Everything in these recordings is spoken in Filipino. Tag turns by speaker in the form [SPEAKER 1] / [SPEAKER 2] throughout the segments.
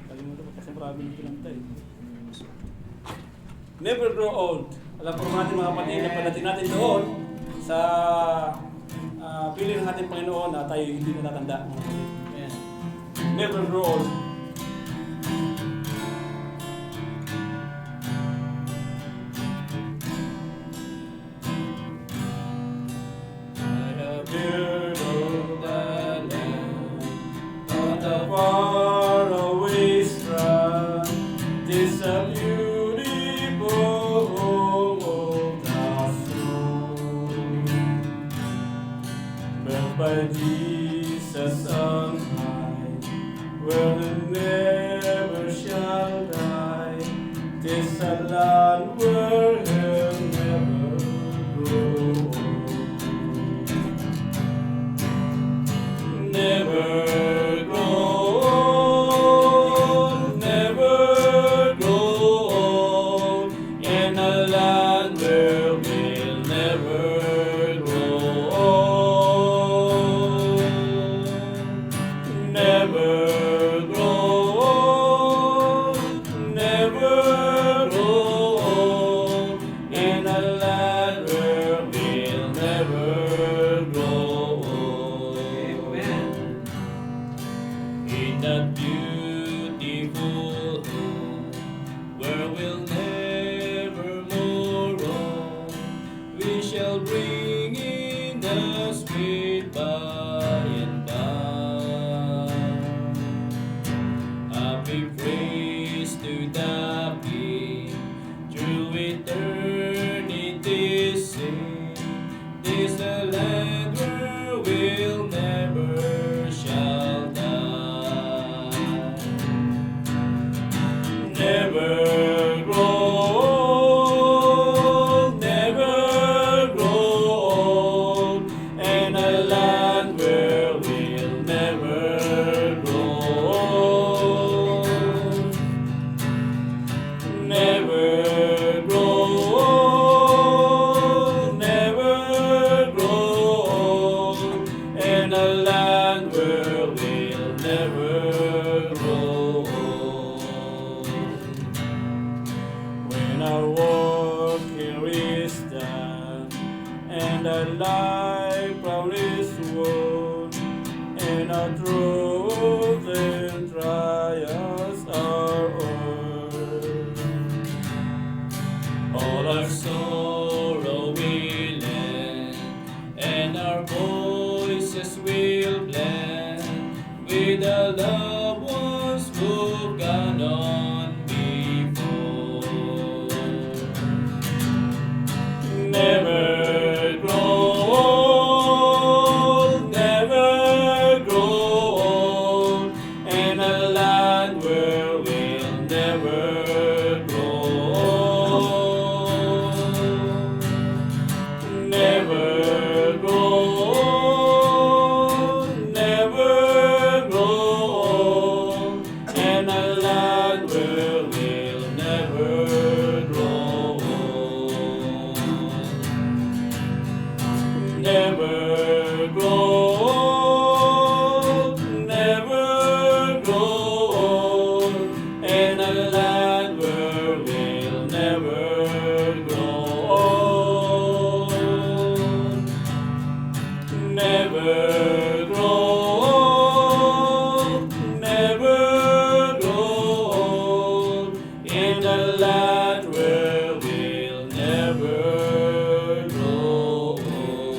[SPEAKER 1] Kalimutan ko kasi marami yung kinanta eh. Never grow old. Alam po natin mga kapatid na pagdating natin doon sa piling ng ating Panginoon na tayo hindi natatanda. Ayan. Never grow old. By Jesus on high, where the never shall die. 'Tis a land where he'll never grow old. Never grow old, never grow old, in a land where we'll never grow old. Never grow old, never grow old, in a land where we'll never grow old. Amen. In that beautiful home where we'll never more roam, we shall bring in the sweet by and by. Happy praise to the King, through eternity sing. This the land where we'll never shall die. Never grow old, never grow old, in a land where we'll never grow old. Never grow old, never grow old, in a land where we'll never grow old. When our work here is done, and our life crown is won, and our troubles and trials are o'er, all our sorrow will end, and our voices will blend with the loved ones who've gone on before. Never grow old, never grow old, in a land where we'll never grow old. Never grow old, never grow old, in a land where we'll never grow old. Never grow old, never grow old, in a land where we'll never grow old. Never grow old, never grow old, in a land where we'll never grow old.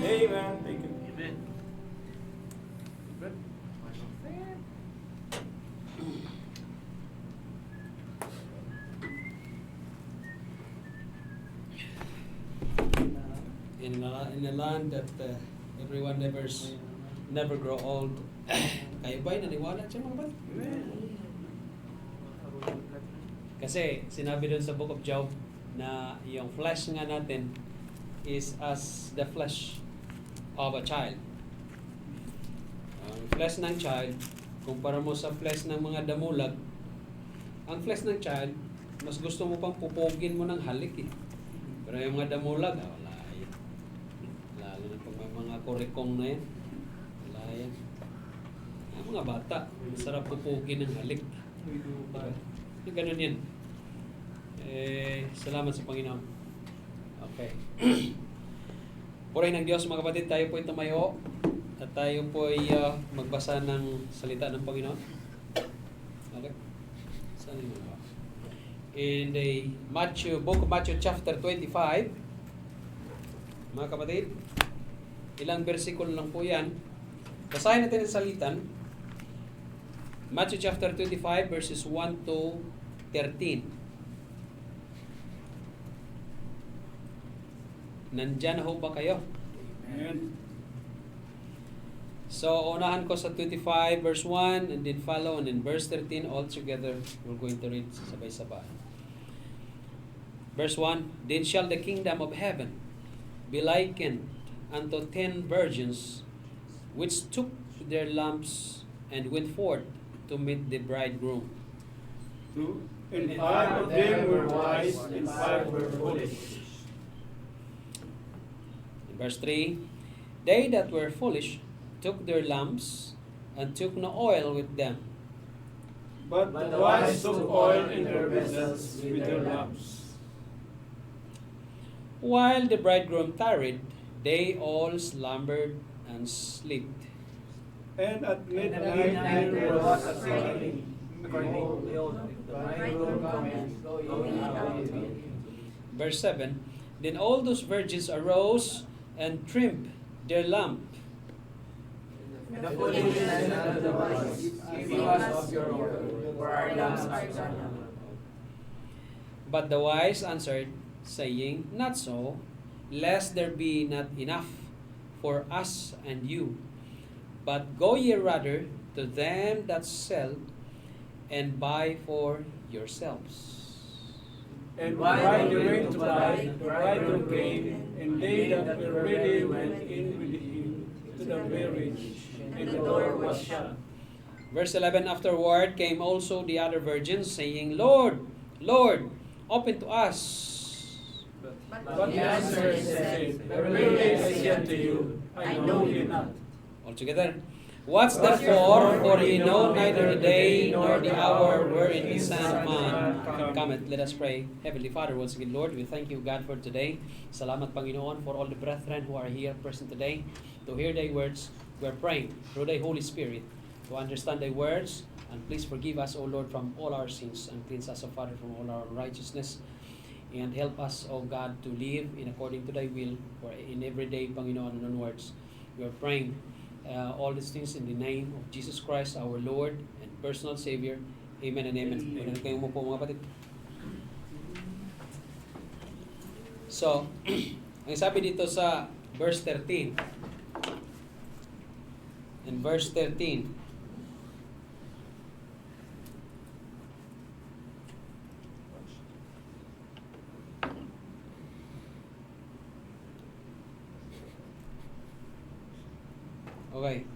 [SPEAKER 1] Amen. Thank you.
[SPEAKER 2] Amen. Good.
[SPEAKER 3] In a land that everyone never grow old. Kayo ba'y naniwala siya mga kapatid? Kasi sinabi doon sa Book of Job na yung flesh nga natin is as the flesh of a child. Ang flesh ng child, kumpara mo sa flesh ng mga damulag, ang flesh ng child, mas gusto mo pang pupugin mo ng halik eh. Pero yung mga damulag, wala yun. Lalo na pag may mga kurikong na yan. Wala yan. Ang mga bata, masarap pupukin ng halik. Diba? Ganun yan. Salamat sa Panginoon. Okay. Purihin ng Diyos mga kapatid, tayo po tumayo at tayo po ay magbasa ng salita ng Panginoon. Okay? Saan yun ba? In the book of Matthew chapter 25, mga kapatid, ilang bersikulo lang po yan. Basahin natin ang salitan. Matthew chapter 25 verses 1 to 13. Nandyan na ho ba kayo?
[SPEAKER 1] Amen.
[SPEAKER 3] So, unahan ko sa 25 verse 1 and then follow and then verse 13 all together. We're going to read sabay-sabay. Verse 1, Then shall the kingdom of heaven be likened unto 10 virgins which took their lamps and went forth to meet the bridegroom.
[SPEAKER 1] And 5 of them were wise, and 5 were foolish.
[SPEAKER 3] In verse 3, They that were foolish took their lamps and took no oil with them.
[SPEAKER 1] But the wise took oil in their vessels with their lamps.
[SPEAKER 3] While the bridegroom tarried, they all slumbered and slept.
[SPEAKER 1] And at midnight there was a singing.
[SPEAKER 3] Verse 7, Then all those virgins arose and trimmed their lamp.
[SPEAKER 2] The foolishness of the wise, give us of your word, for our lamps are gone.
[SPEAKER 3] But the wise answered, saying, Not so, lest there be not enough for us and you. But go ye rather to them that sell, and buy for yourselves.
[SPEAKER 1] And while they went to buy, the bridegroom came, and they that were ready went in with him to the marriage, and the door was shut.
[SPEAKER 3] Verse 11, Afterward came also the other virgins, saying, Lord, Lord, open to us.
[SPEAKER 1] But he answered and said, Verily I say unto you, I know you not.
[SPEAKER 3] Altogether, Watch therefore, for ye know neither the day nor the hour wherein the Son of Man cometh. Let us pray. Heavenly Father, once again, Lord, we thank you, God, for today. Salamat, Panginoon, for all the brethren who are here present today to hear thy words. We are praying through thy Holy Spirit to understand thy words. And please forgive us, O Lord, from all our sins and cleanse us, O Father, from all our unrighteousness. And help us, O God, to live in according to thy will for in every day, Panginoon, and onwards. We are praying all these things in the name of Jesus Christ, our Lord and personal Savior. Amen and amen. Pwede kayong umupo, mga kapatid. So, ang sabi dito sa verse 13. In verse 13, okay.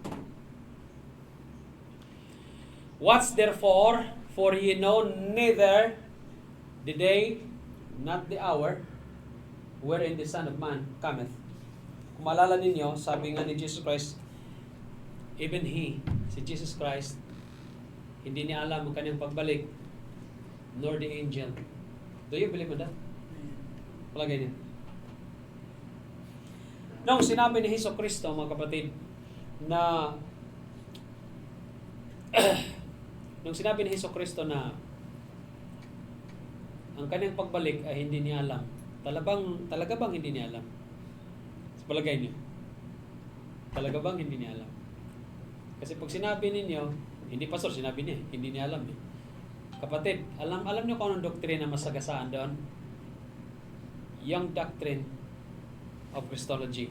[SPEAKER 3] Watch therefore, for ye know neither the day, not the hour, wherein the Son of Man cometh. Kung maalala ninyo, sabi nga ni Jesus Christ, even He, si Jesus Christ, hindi niya alam ang kanyang pagbalik, nor the angel. Do you believe in that? Palagay niya. Nung sinabi ni Hesus Kristo, mga kapatid, na nung sinabi ni Hesus Kristo na ang kanyang pagbalik ay hindi niya alam, talaga bang hindi niya alam? Sa palagay niyo, talaga bang hindi niya alam? Kasi pag sinabi ninyo, hindi pastor, sinabi niya, hindi niya alam. Kapatid, alam niyo kung anong doktrina na masagasaan doon? Yung doctrine of Christology.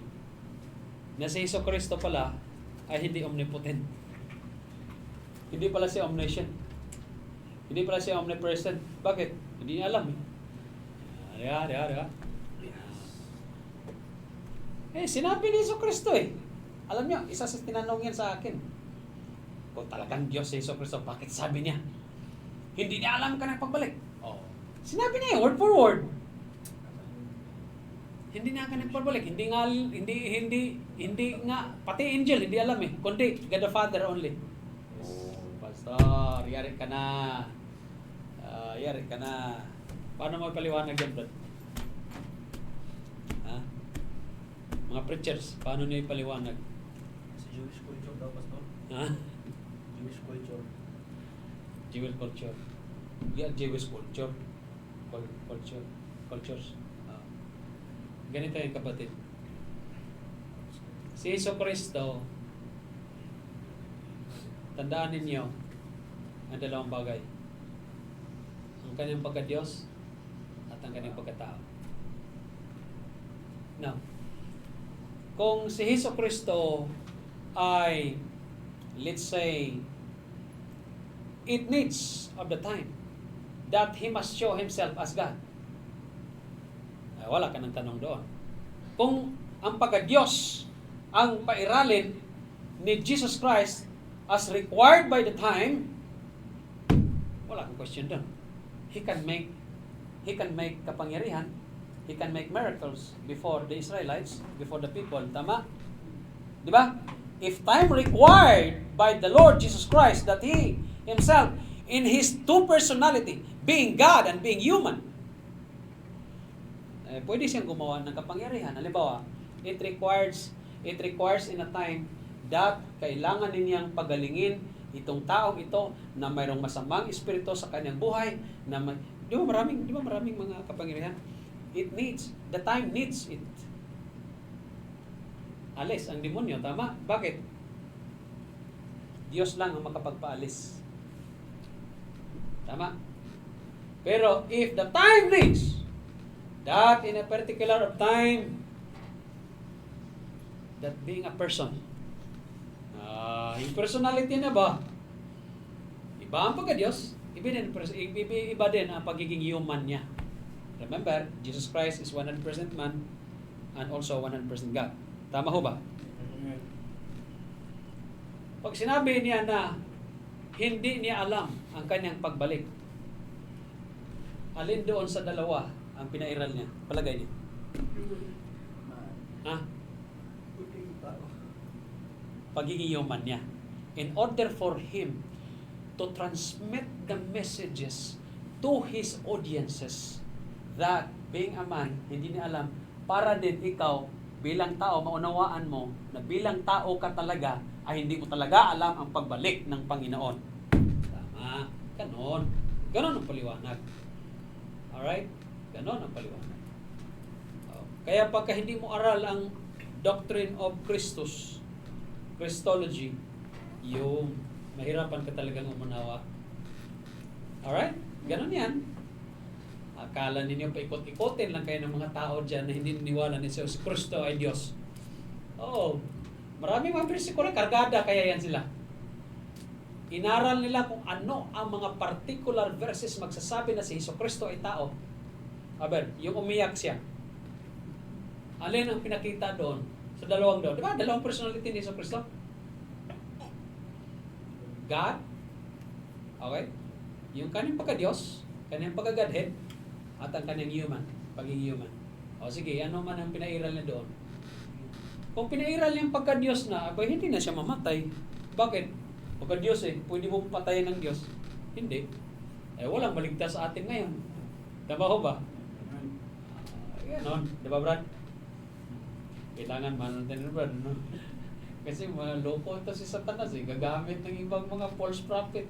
[SPEAKER 3] Na si Hesus Kristo pala ay hindi omnipotent. Hindi pala siya omniscient. Hindi pala siya omnipresent. Bakit? Hindi niya alam. Diba? Sinabi ni Hesus Kristo eh. Alam niyo, isa sa tinanong yan sa akin. Kung talagang Diyos si Hesus Kristo, bakit sabi niya? Hindi niya alam ka na pagbalik. Oh. Sinabi niya, word for word. Hindi na ka nagpabalik. Hindi nga, pati angel, hindi alam eh. Kundi, God the Father only. Pastor, yari ka na. Yari ka na. Paano mo paliwanag yan, Brad? Ha? Mga preachers, paano niyo ipaliwanag?
[SPEAKER 4] Sa Jewish culture daw, Pastor.
[SPEAKER 3] Ha?
[SPEAKER 4] Jewish culture.
[SPEAKER 3] Jewish culture. Yeah, Jewish culture. Cultures. Ganito yung kapatid. Si Jesucristo, tandaan ninyo ang dalawang bagay. Ang kanyang pagka-Diyos at ang kanyang pagkatao. Now, kung si Jesucristo ay, let's say, it needs of the time that He must show Himself as God. Ay, wala ka ng tanong doon. Kung ang pagka-Diyos ang pairalin ni Jesus Christ as required by the time, wala kang question doon. He can make kapangyarihan, He can make miracles before the Israelites, before the people. Tama? Di ba? If time required by the Lord Jesus Christ that He Himself, in His two personality, being God and being human, pwede siyang gumawa ng kapangyarihan. Halimbawa, it requires in a time that kailangan ninyang pagalingin itong taong ito na mayroong masamang espiritu sa kanyang buhay, na di ba maraming mga kapangyarihan? The time needs it. Alis ang demonyo, tama? Bakit? Diyos lang ang makapagpaalis. Tama? Pero if the time needs that in a particular time, that being a person, yung personality na ba, iba ang pagka-Diyos, iba din ang pagiging human niya. Remember, Jesus Christ is 100% man and also 100% God. Tama ho ba? Pag sinabi niya na hindi niya alam ang kanyang pagbalik, alin doon sa dalawa ang pinairal niya? Palagay niya. Ha? Pagiging human niya. In order for Him to transmit the messages to His audiences, that being a man, hindi niya alam, para din ikaw, bilang tao, maunawaan mo, na bilang tao ka talaga, ay hindi mo talaga alam ang pagbalik ng Panginoon. Tama. Ganon. Ganon ang paliwanag. Alright? Ganon ang paliwanag. Kaya pagka hindi mo aral ang doctrine of Christus, Christology, yung mahirapan ka talagang umunawa. Alright? Ganon yan. Akala ninyo paikot-ikotin lang kayo ng mga tao dyan na hindi niniwala ni Jesus Kristo ay Diyos. Oo. Maraming mga bersikulo, kargada kaya yan sila. Inaral nila kung ano ang mga particular verses magsasabi na si Jesus Kristo ay tao. Aber, yung umiyak siya. Alin ang pinakita doon? Sa dalawang doon. Di ba? Dalawang personality ni Jesus Kristo. God. Okay? Yung kanyang pagka-Diyos, kanyang pagka-Godhead, at ang kanyang human, pagiging human. O sige, ano man ang pinairal niya doon. Kung pinairal niya ang pagka-Diyos na, abay, hindi na siya mamatay. Bakit? Pagka-Diyos pwede mo patayin ng Diyos. Hindi. Walang maligtas sa atin ngayon. Tama ho ba? Ganon. Diba, Brad? Kailangan man natin, Brad, no? Kasi mga loko ito si Satanas gagamit ng ibang mga false prophet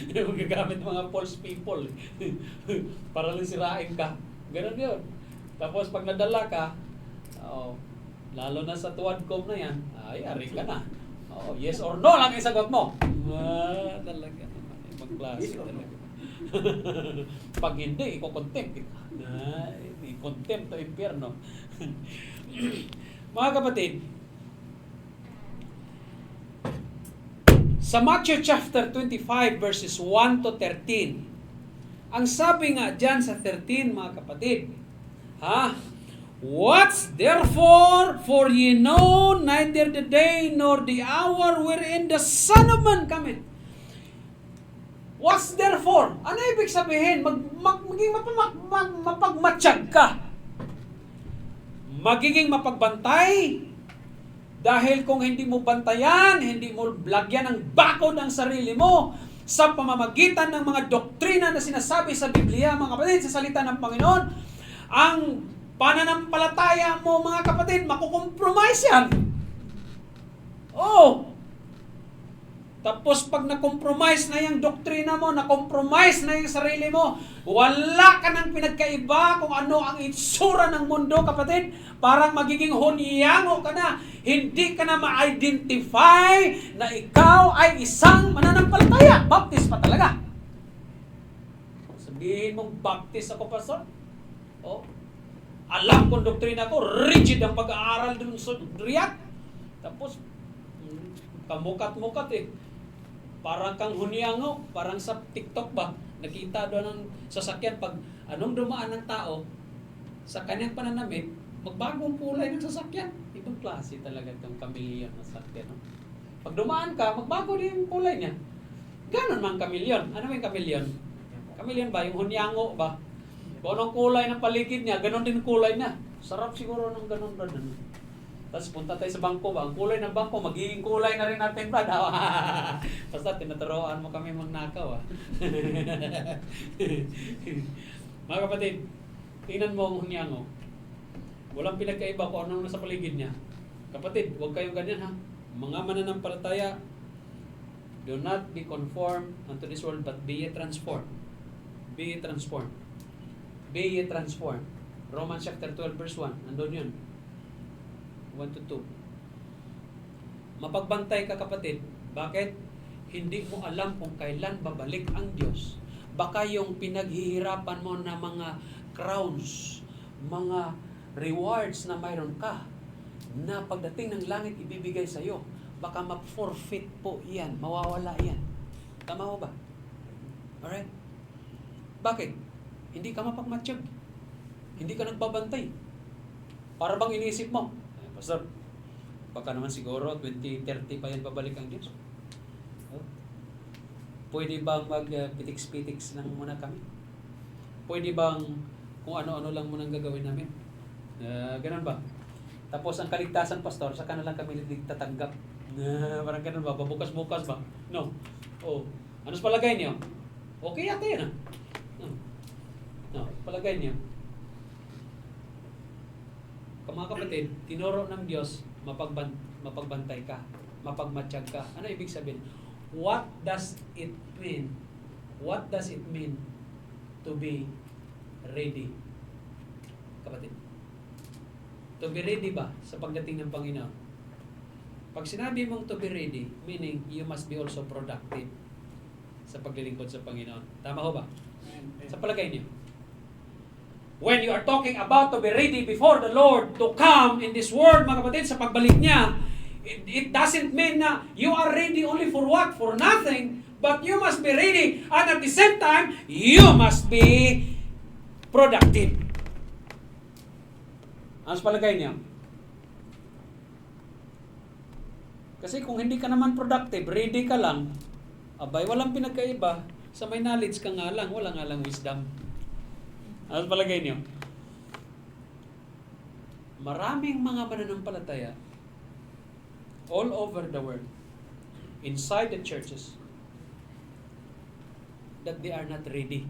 [SPEAKER 3] gagamit ng mga false people para lang sirain ka. Ganun yun. Tapos pag nadala ka, lalo na sa tuwadcom na yan, ari ka na. Yes or no lang isagot mo. Talaga naman. Ibang klase talaga. Pag hindi, iko-contempt kita. I-contempt to impyerno. Mga kapatid, sa Matthew chapter 25 verses 1 to 13, ang sabi nga dyan sa 13, mga kapatid, What's therefore, for ye know neither the day nor the hour wherein the Son of Man cometh. What's therefore? Ano ibig sabihin? Maging mapagmatsyag ka. magiging mapagbantay. Dahil kung hindi mo bantayan, hindi mo lagyan ng bakod ang sarili mo sa pamamagitan ng mga doktrina na sinasabi sa Biblia, mga kapatid, sa salita ng Panginoon, ang pananampalataya mo, mga kapatid, makukompromise yan. Oh! Tapos pag na-compromise na yung doktrina mo, na-compromise na yung sarili mo, wala ka nang pinagkaiba kung ano ang itsura ng mundo, kapatid. Parang magiging hunyango ka na. Hindi ka na ma-identify na ikaw ay isang mananampalataya. Baptist pa talaga. Sabihin mong Baptist ako, pastor? Oh. Alam kong doktrina ko, rigid ang pag-aaral dun sa Riyadh. Tapos, kamukat-mukat eh. Parang kang hunyango, parang sa TikTok ba, nakita doon ng sasakyan, pag anong dumaan ng tao, sa kanyang pananamit, magbagong kulay ng sasakyan. Ibang klase talaga itong kamilyon na sasakyan. No? Pag dumaan ka, magbago din yung kulay niya. Ganon man kamilyon. Ano yung kamilyon? Kamilyon ba? Yung hunyango ba? Kung anong kulay ng paligid niya, ganon din kulay niya. Sarap siguro ng ganon doon. Tapos punta tayo sa bangko ba? Ang kulay ng bangko, magiging kulay na rin natin, Brad. Basta tinaturoan mo kami magnakaw. Mga kapatid, tingnan mo ang hunyango. Walang pinagkaiba kung anong nasa paligid niya. Kapatid, huwag kayong ganyan ha. Mga mananampalataya, do not be conformed unto this world, but be ye transformed. Be ye transformed. Be ye transformed. Romans chapter 12 verse 1. Nandun yun. 1 to 2. Mapagbantay ka, kapatid. Bakit? Hindi mo alam kung kailan babalik ang Diyos. Baka yung pinaghihirapan mo na mga crowns, mga rewards na mayroon ka, na pagdating ng langit ibibigay sa iyo, baka ma-forfeit po yan, mawawala yan. Tama mo ba? Alright? Bakit? Hindi ka mapagmatsyag. Hindi ka nagbabantay. Para bang iniisip mo, Pastor, baka naman siguro 2030 pa yan babalik ang Diyos. Oh. Pwede bang mag-pitiks-pitiks lang muna kami? Pwede bang kung ano-ano lang muna gagawin namin? Ganun ba? Tapos ang kaligtasan, Pastor, saka na lang kami tatanggap. Parang ganun ba? Bukas-bukas ba? No. Oh. Ano sa palagay niyo? Okay yata yan. No. Palagay niyo. Mga kapatid, tinuro ng Diyos, mapagbantay ka, mapagmatsyag ka. Ano ibig sabihin? What does it mean? What does it mean to be ready? Kapatid, to be ready ba sa pagdating ng Panginoon? Pag sinabi mong to be ready, meaning you must be also productive sa paglilingkod sa Panginoon. Tama ho ba? Sa palagay niyo? When you are talking about to be ready before the Lord to come in this world, mga kapatid, sa pagbalik niya, it doesn't mean na you are ready only for what? For nothing. But you must be ready. And at the same time, you must be productive. Ano sa palagay niya? Kasi kung hindi ka naman productive, ready ka lang, abay, walang pinagkaiba. Sa may knowledge ka nga lang, wala nga lang wisdom. Ano palagay niyo? Maraming mga mananampalataya all over the world, inside the churches, that they are not ready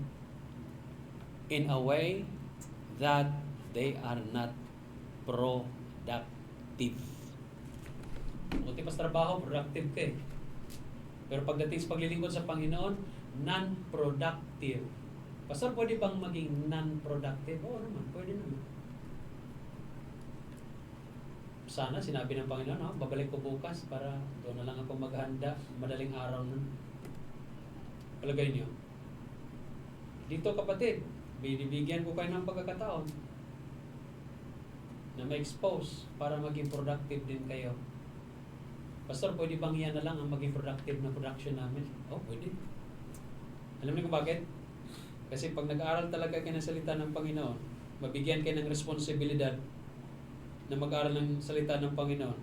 [SPEAKER 3] in a way that they are not productive. Buti pa sa trabaho, productive ka eh. Pero pagdating sa paglilingkod sa Panginoon, non-productive. Pastor, pwede bang maging non-productive? Oo naman, pwede naman. Sana, sinabi ng Panginoon, babalik ko bukas para doon na lang ako maghanda, madaling araw na. Palagay niyo. Dito kapatid, binibigyan ko kayo ng pagkakataon na ma-expose para maging productive din kayo. Pastor, pwede bang yan na lang ang maging productive na production namin? Oh, pwede. Alam niyo kung bakit? Kasi pag nag-aaral talaga kayo ng salita ng Panginoon, mabigyan kayo ng responsibilidad na mag-aaral ng salita ng Panginoon,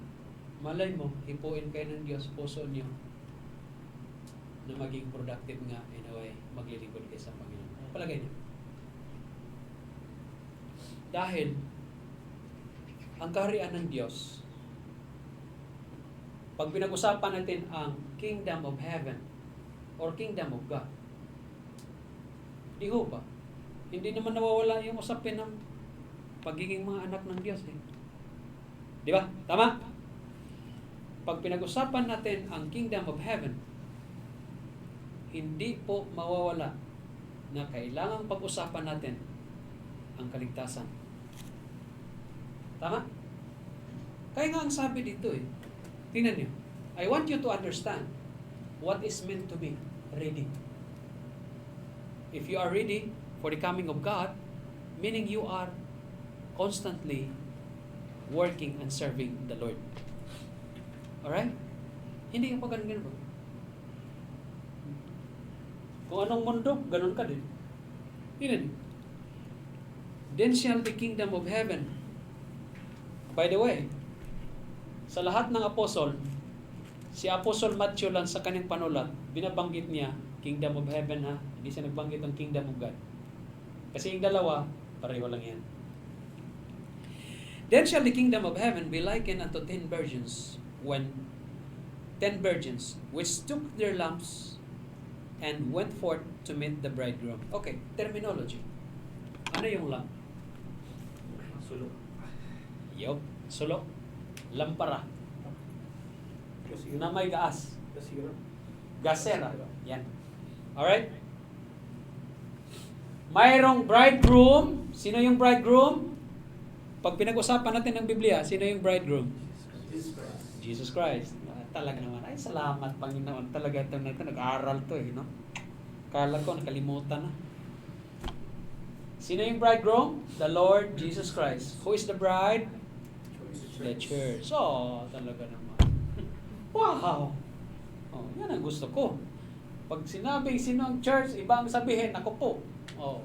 [SPEAKER 3] malay mo, hipuin kayo ng Diyos, puso niyo, na maging productive nga in a way, maglilingkod kayo sa Panginoon. Palagay niyo. Dahil, ang kaharian ng Diyos, pag pinag-usapan natin ang Kingdom of Heaven or Kingdom of God, di ho ba? Hindi naman nawawala yung usapin ng pagiging mga anak ng Diyos. Eh. Di ba? Tama? Pag pinag-usapan natin ang Kingdom of Heaven, hindi po mawawala na kailangang pag-usapan natin ang kaligtasan. Tama? Kaya nga ang sabi dito eh, tingnan nyo, I want you to understand what is meant to be ready. If you are ready for the coming of God, meaning you are constantly working and serving the Lord. Alright? Hindi yung pa ganun. Kung anong mundo, ganun ka din. Tingnan nyo. Then shall the kingdom of heaven. By the way, sa lahat ng apostol, si Apostle Matthew lang sa kanyang panulat, binabanggit niya, Kingdom of Heaven ha, hindi siya nagbanggit ng Kingdom of God. Kasi yung dalawa, pareho lang yan. Then shall the kingdom of heaven be likened unto 10 virgins, when 10 virgins, which took their lamps and went forth to meet the bridegroom. Okay, terminology. Ano yung lamp?
[SPEAKER 4] Sulok.
[SPEAKER 3] Yup, sulok. Lampara.
[SPEAKER 1] Kasi
[SPEAKER 3] Na may gaas.
[SPEAKER 1] Kasira.
[SPEAKER 3] Gasera. Yan. Alright? Mayroong bridegroom. Sino yung bridegroom? Pag pinag-usapan natin ng Biblia, sino yung bridegroom? Jesus Christ. Talaga naman. Ay, salamat Panginoon. Talaga ito na ito. Nag-aaral to eh. No? Kala ko, nakalimutan na. Sino yung bridegroom? The Lord Jesus Christ. Who is the bride? The church. So, talaga naman. Wow! Oh, yan ang gusto ko. Pag sinabing sino ang church, ibang sabihin, ako po. Oh.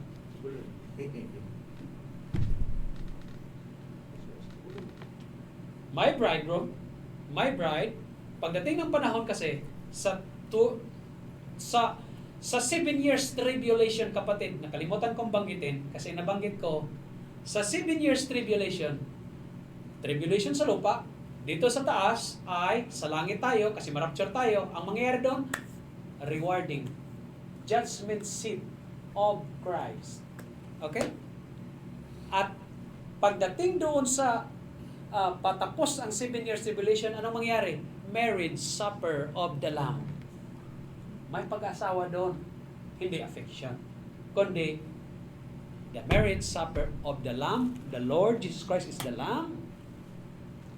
[SPEAKER 3] My bridegroom, my bride, pagdating ng panahon kasi, sa 7 years tribulation, kapatid, nakalimutan kong banggitin, kasi nabanggit ko, sa 7 years tribulation sa lupa, dito sa taas ay sa langit tayo, kasi marapture tayo, ang mangyayari doon, rewarding, judgment seat of Christ. Okay? At pagdating doon sa patapos ang 7 years tribulation, anong mangyayari? Marriage supper of the Lamb. May pag-asawa doon, hindi affection, kundi the marriage supper of the Lamb. The Lord Jesus Christ is the Lamb.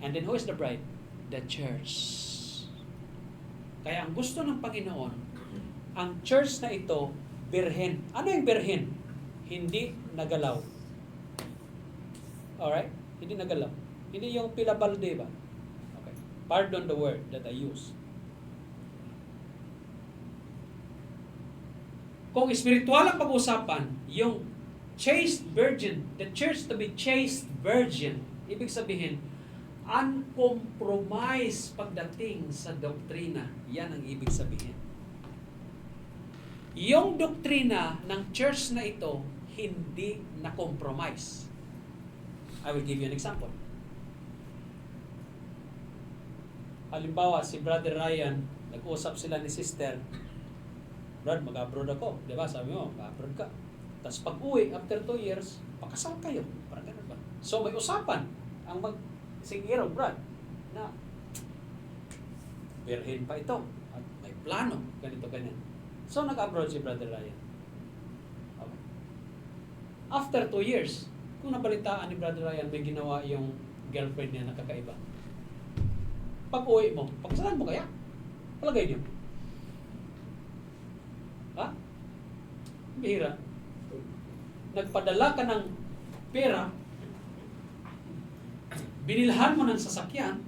[SPEAKER 3] And then who is the bride? The church. Kaya ang gusto ng Panginoon, ang church na ito, birhen. Ano yung birhen? Hindi nagalaw. Alright? Hindi nagalaw. Hindi yung pilabalde ba? Okay. Pardon the word that I use. Kung spiritual ang pag-usapan, yung chaste virgin, the church to be chaste virgin, ibig sabihin, uncompromised pagdating sa doktrina. Yan ang ibig sabihin. Yung doktrina ng church na ito, hindi na-compromise. I will give you an example. Halimbawa, si Brother Ryan, nag-usap sila ni Sister, Brad, mag-abroad ako. Diba? Sabi mo, mag-abroad ka. Tapos pag-uwi, after 2 years, pakasal kayo. Parang ganun ba? So may usapan. Ang sigiro, Brad, na birhen pa ito. At may plano. Ganito, ganyan. So nag-abroad si Brother Ryan. Okay. After 2 years, kung nabalitaan ni Brother Ryan, may ginawa yung girlfriend niya na kakaiba. Pag-uwi mo, pagkasalan mo kaya? Palagay niyo. Ha? Bihira. Nagpadala ka ng pera, binilhan mo ng sasakyan,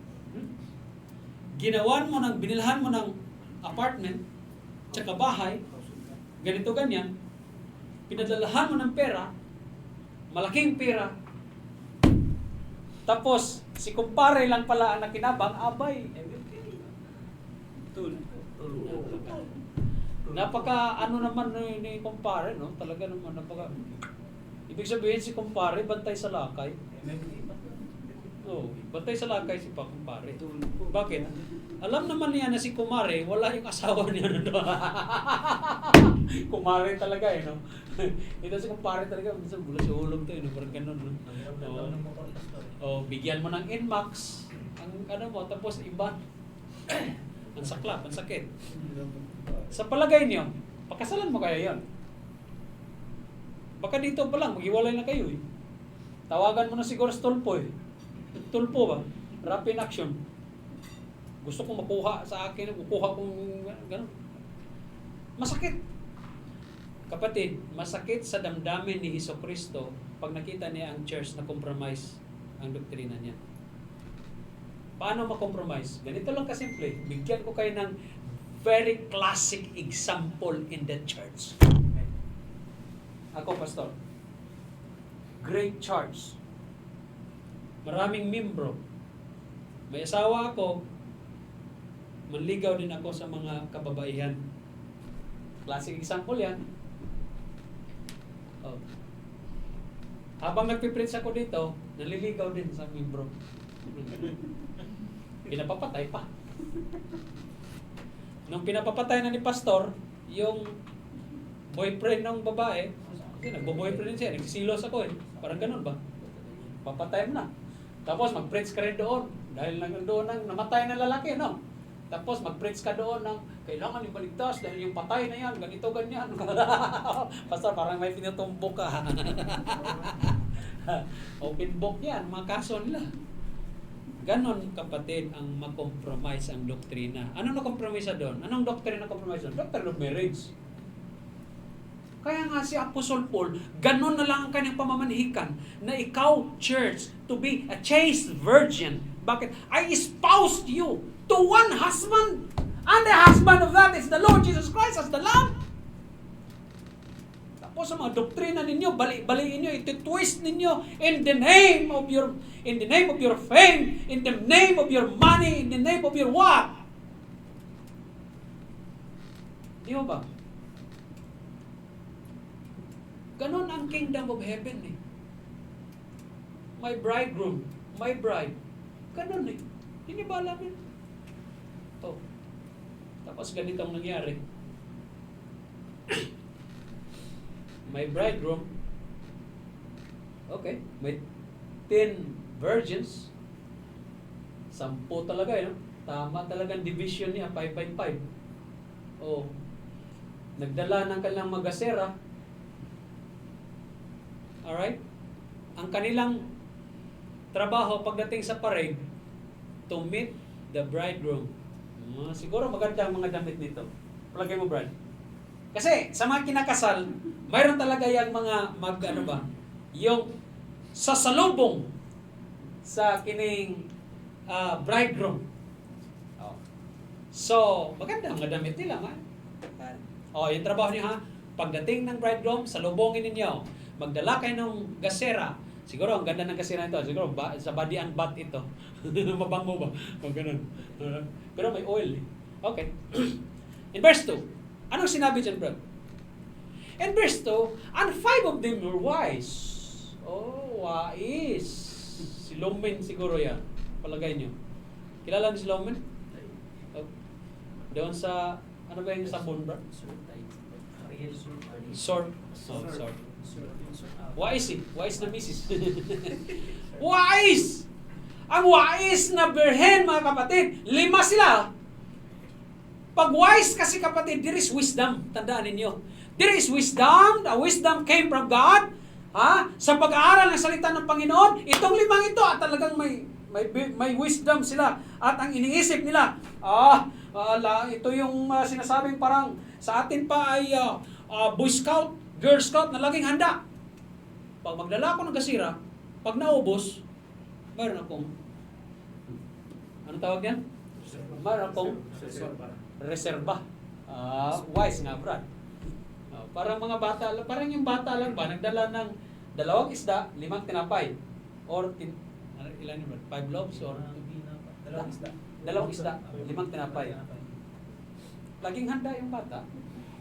[SPEAKER 3] binilhan mo ng apartment, tsaka bahay, ganito ganyan, pinadalahan mo ng pera, malaking pera, tapos si kumpare lang pala ang nakinabang, abay, napaka ano naman ni kumpare, no? Talaga naman napaka ibig sabihin si kumpare bantay sa lakay. Oh, bantay sa lakay si Kumpare. Bakit? Alam naman niya na si Kumare, wala yung asawa niya na doon. Kumare talaga eh, no? Ito si Kumpare talaga, minsan mula sa ulog to, no? Parang ganun, no? Oh, bigyan mo ng Inmax, ang ano mo, tapos iba. Ang saklap, ang sakit. Sa palagay niyo, pakasalan mo kaya yan? Baka dito pa lang, maghiwalay na kayo eh. Tawagan mo na siguro sa tulpo eh. Tulpo ba? Rapid action. Gusto kong makuha sa akin, kukuha kong gano'n. Masakit. Kapatid, masakit sa damdamin ni Hesukristo pag nakita niya ang church na compromise ang doktrina niya. Paano ma-compromise? Ganito lang kasimple. Bigyan ko kayo ng very classic example in the church. Ako, pastor. Great church. Maraming membro. May asawa ako. Manligaw din ako sa mga kababaihan. Classic example yan. Oh. Habang nagpipreach ako dito, naliligaw din sa membro. Pinapapatay pa. Nung pinapapatay na ni pastor, yung boyfriend ng babae, kasi nagbo-boyfriend siya, nagsisilos ako eh. Parang ganun ba? Papatay mo na. Tapos mag-preach ka rin doon. Dahil doon ang namatay na lalaki, no? Tapos mag-preach ka doon ng kailangan ibaligtas dahil yung patay na yan, ganito, ganyan. Pastor, parang may pinutumbok ka. Open book yan, mga kaso nila. Ganon, kapatid, ang mag-compromise ang doktrina. Anong na-compromise doon? Anong doctrine na-compromise doon? Doctrine of marriage. Kaya nga si Apostle Paul, ganon na lang ang kanyang pamamanhikan na ikaw, church, to be a chaste virgin. Bakit? I espoused you to one husband, and the husband of that is the Lord Jesus Christ as the Lamb. Tapos sa mga doktrina ninyo, bali-baliin nyo, iti-twist ninyo in the name of your fame, in the name of your money, in the name of your what? Di ba? Ganon ang kingdom of heaven eh. My bridegroom, my bride. Ganon eh. Hindi ba alam yun? Oh. Tapos ganito ang nangyari. My bridegroom, okay, may 10 virgins. 10 talaga eh. No? Tama talagang division niya, 5 by 5. Oh. Nagdala ng kanilang magasera. Alright? Ang kanilang trabaho pagdating sa parade, to meet the bridegroom. Siguro maganda ang mga damit nito. Palagay mo, Brad. Kasi sa mga kinakasal, mayroon talaga yung mga yung sasalubong sa kining bridegroom. Oh. So, maganda ang mga damit nila, ha? Oh, yung trabaho niyo, ha? Pagdating ng bridegroom, salubongin ninyo. Magdala kayo ng gasera. Siguro, ang ganda ng gasera nito. Siguro, sa body and bath ito. Mabango ba? O, ganun. Pero may oil. Okay. In verse 2, anong sinabi dyan, bro? In verse 2, and 5 of them were wise. Oh, wise. Si Lomen siguro yan. Palagay nyo. Kilala niyo si Lomen? Oh. Doon sa, ano ba yung sabon, bro? Sort. Oh, sort. Wise eh. Wise na misis. Wise! Ang wise na birhen, mga kapatid. 5 sila. Pag wise kasi kapatid, there is wisdom. Tandaan ninyo. There is wisdom. The wisdom came from God. Ha? Sa pag-aaral ng salita ng Panginoon, itong 5 ito at talagang may wisdom sila. At ang iniisip nila, ito yung sinasabing parang sa atin pa ay Boy Scout, Girl Scout na laging handa. Pag magdala ako ng gasira, pag naubos, mayroon akong, ano tawag yan? Mayroon akong reserba. Wise nga, Brad. Parang mga bata, parang yung bata lang ba, nagdala ng 2 isda, 5 tinapay. Or, ilan yun, 5 loaves or 2 isda, 5 tinapay. Laging handa yung bata.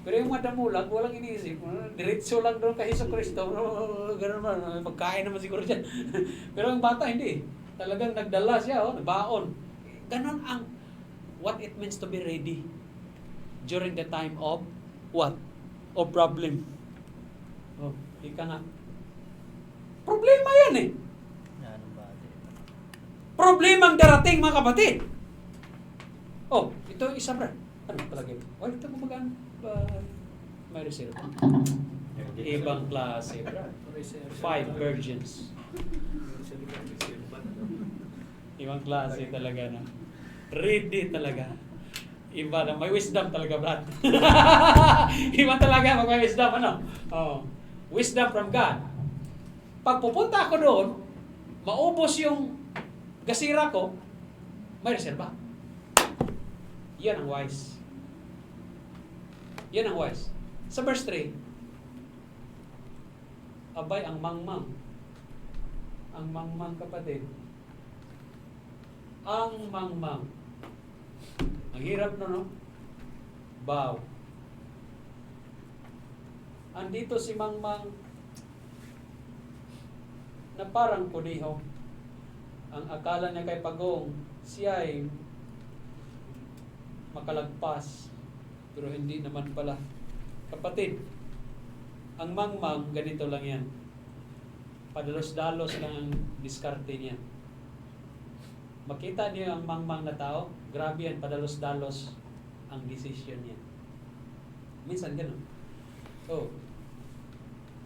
[SPEAKER 3] Pero yung madamulag, walang iniisip. Diretso lang doon kay Hesukristo. Ganun man, magkain naman siguro dyan. Pero yung bata, hindi. Talagang nagdala siya, nabaon. Ganon ang what it means to be ready during the time of what? Of problem. Oh, ika nga. Problema yan eh. Problemang darating, mga kapatid. Oh, ito isa bro. Ano palagay? Oh, ito gumagaan. May reserve. Ibang klase, bro. 5 virgins. Ibang klase talaga na. Ready talaga. Iba na. May wisdom talaga, Brad. Iba talaga may wisdom, ano? Oh. Wisdom from God. Pag pupunta ako doon, maubos yung gasira ko, may reserba. Yan ang wise. Yan ang wise. Sa verse 3, abay, ang mangmang. Ang mangmang, kapatid. Ang mangmang. Ang hirap no? Bow. Andito si mangmang na parang kuliho. Ang akala niya kay Pagong, siya ay makalagpas. Pero hindi naman pala. Kapatid, ang mangmang, ganito lang yan. Padalos-dalos lang ang diskarte niya. Makita niyo ang mangmang na tao, grabe yan, padalos-dalos ang decision niya. Minsan ganun. So,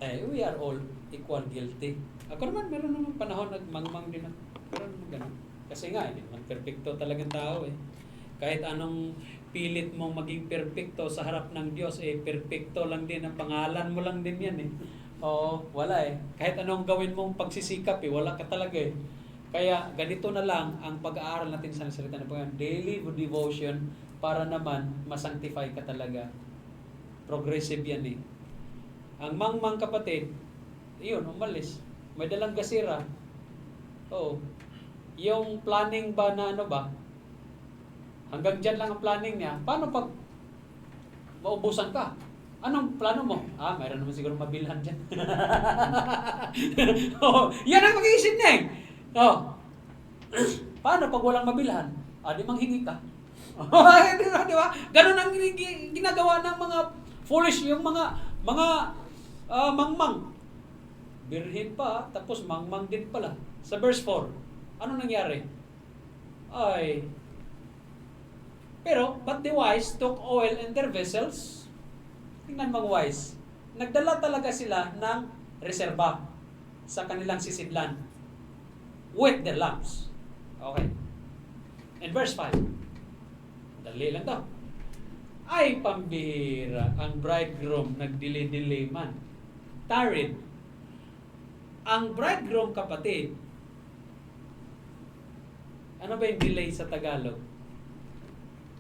[SPEAKER 3] we are all equal guilty. Ako naman, meron naman panahon nagmangmang din ako. Meron naman ganun. Kasi nga, hindi naman perfecto talagang tao eh. Kahit anong pilit mong maging perfecto sa harap ng Diyos, perfecto lang din. Ang pangalan mo lang din yan eh. Oo, wala eh. Kahit anong gawin mong pagsisikap wala ka talaga eh. Kaya ganito na lang ang pag-aaral natin sa salita ng Panginoon. Daily devotion para naman masanctify ka talaga. Progressive yan eh. Ang mangmang, kapatid, yun, umalis. May dalang gasira. Oo. Yung planning ba na ano ba? Hanggang dyan lang ang planning niya. Paano pag maubusan ka? Anong plano mo? Mayroon naman siguro mabilhan dyan. Yan ang mag-iisip niya eh. Paano pag walang mabilhan? Di manghingi ka. Di ba? Ganun ang ginagawa ng mga foolish, yung mga mangmang. Birhin pa, tapos mangmang din pala. Sa verse 4, ano nangyari? Pero, but the wise took oil in their vessels. Tingnan mga wise. Nagdala talaga sila ng reserba sa kanilang sisidlan with their lamps. Okay. And verse 5. Dali lang daw. Ay, pambihira. Ang bridegroom nagdili-dili man. Tarried. Ang bridegroom, kapatid, ano ba yung delay sa Tagalog?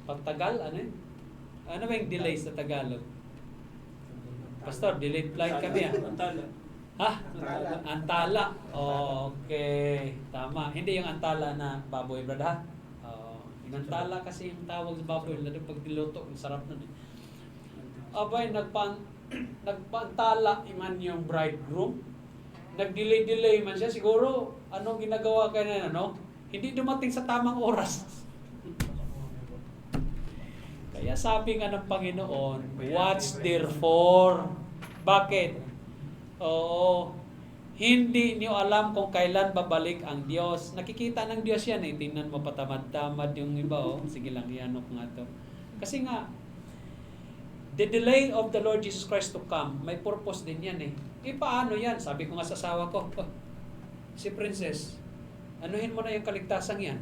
[SPEAKER 3] Pagtagal, ano yun? Ano ba yung delay sa Tagalog? Pastor, delayed flight kami
[SPEAKER 1] Antala.
[SPEAKER 3] Antala. Okay. Tama. Hindi yung antala na baboy, brad ha? Yung antala kasi yung tawag sa baboy, lalo pag diluto, ang sarap nun eh. Abay, nagpantala man yung bridegroom. Nag-delay man siya. Siguro, anong ginagawa kanya, Hindi dumating sa tamang oras. Kaya sabi nga ng Panginoon, watch therefore. Bakit? Hindi niyo alam kung kailan babalik ang Diyos. Nakikita ng Diyos yan eh. Tingnan mo, patamad-tamad yung iba. Sige lang, ianok nga to. Kasi nga, the delay of the Lord Jesus Christ to come, may purpose din yan eh. Paano yan? Sabi ko nga sa asawa ko, si Princess, anuhin mo na yung kaligtasan yan.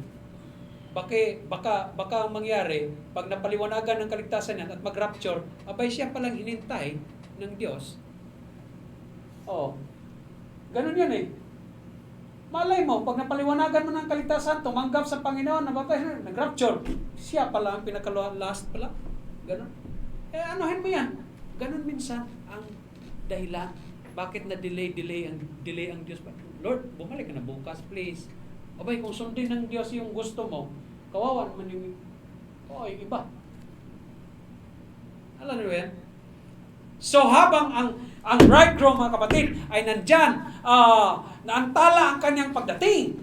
[SPEAKER 3] Baka mangyari, pag napaliwanagan ng kaligtasan yan at mag-rapture, abay siya palang hinintay ng Diyos. Ganun yan eh. Malay mo, pag napaliwanagan mo ng kaligtasan, tumanggap sa Panginoon, nag-rapture, siya pala ang pinaka-last pala. Ganun. Anuhin mo yan. Ganun minsan ang dahilan. Bakit na delay ang Diyos? Lord, bumalik ka na bukas, please. Abay, kung sundin ng Diyos yung gusto mo, kawawa naman yung iba. Alam niyo yan? So habang ang bridegroom, mga kapatid, ay nandyan, naantala ang kanyang pagdating.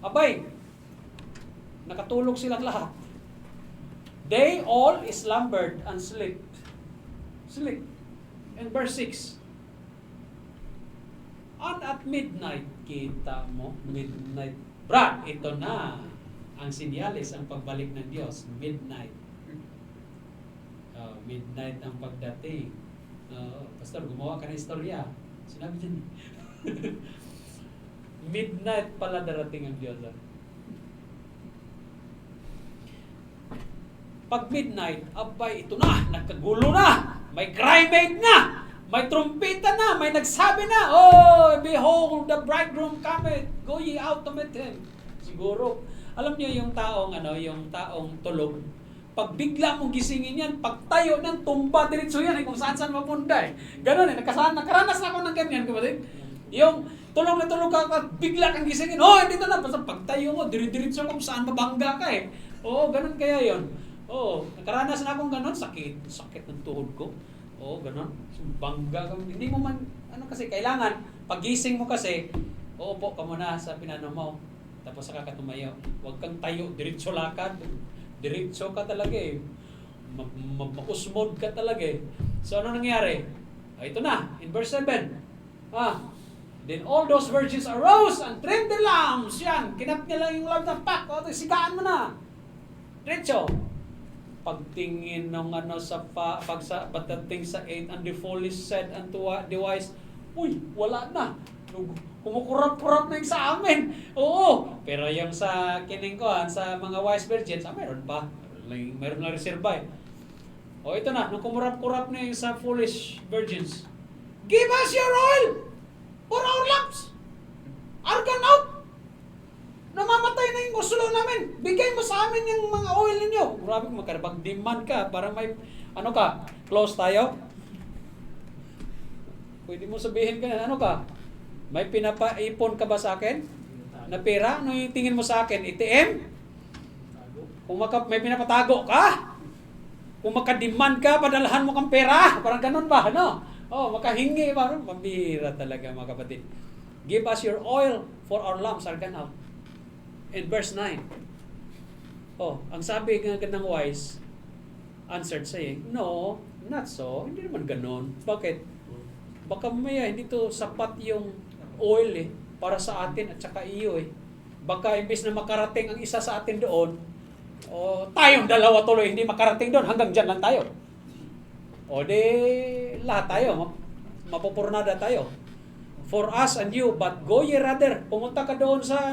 [SPEAKER 3] Abay, nakatulog silang lahat. They all slumbered and slept. Sleep. And verse 6. And at midnight, kita mo, midnight. Brad, ito na ang sinyalis, ang pagbalik ng Diyos. Midnight. Midnight ang pagdating. Pastor, gumawa ka ng istorya. Sinabi dyan. Midnight pala darating ang Diyos. Pag midnight, abay, ito na, nagkagulo na, may cry made na, may trumpeta na, may nagsabi na, oh, behold, the bridegroom cometh, go ye out to meet him. Siguro, alam niyo yung taong tulog, pag bigla mong gisingin yan, pag tayo ng tumba, diretso yan, kung saan mapunta eh. Ganon eh, nakaranas na ako ng ganyan, kapatid. Yung tulog na tulog ka, bigla kang gisingin, oh, dito na, basta pag tayo mo, diretso kung saan mabangga ka eh. Oo, ganon kaya yon. Oo, nakaranas na akong ganon, sakit ng tuhod ko. Oo, ganon, bangga ka, hindi mo man, kasi, kailangan, pagising mo kasi, uupo ka muna sa pinano mo, tapos saka ka tumayo. Huwag kang tayo, diretso lakad. Diretso ka talaga eh. Mausmod ka talaga eh. So ano nangyari? Ito na, in verse 7. Then all those virgins arose and trimmed their lamps. Yan, kinap niya lang yung lamp na pak. O, sigaan mo na. Diretso. Pagtingin ng pagdating sa 8, and the foolish said unto the wise, uy, wala na. Kumukurap-kurap na yung sa amin. Oo. Pero yung sa kiningkuhan, sa mga wise virgins, meron pa. Meron na reserva eh. O ito na, nung kumurap-kurap na yung sa foolish virgins. Give us your oil for our lamps. Are gone out. Namamatay na yung usulo namin. Bigay mo sa amin yung mga oil ninyo. Grabe kung magdemand ka para may, close tayo. Pwede mo sabihin ka na, may pinapaipon ka ba sa akin? Na pera? Ano yung tingin mo sa akin? ATM? Kung may pinapatago ka? Kung makademand ka, padalahan mo kang pera? Parang ganun ba? Makahingi ba? Mabira talaga mga kapatid. Give us your oil for our lamps are gone out. In verse 9. Ang sabi ng wise, answered saying, no, not so. Hindi naman ganun. Bakit? Baka mamaya hindi to sapat yung oil para sa atin at saka iyo eh. Baka imbes na makarating ang isa sa atin doon, tayong dalawa tuloy hindi makarating doon, hanggang dyan lang tayo. Lahat tayo, mapupurnada tayo. For us and you, but go ye rather, pumunta ka doon sa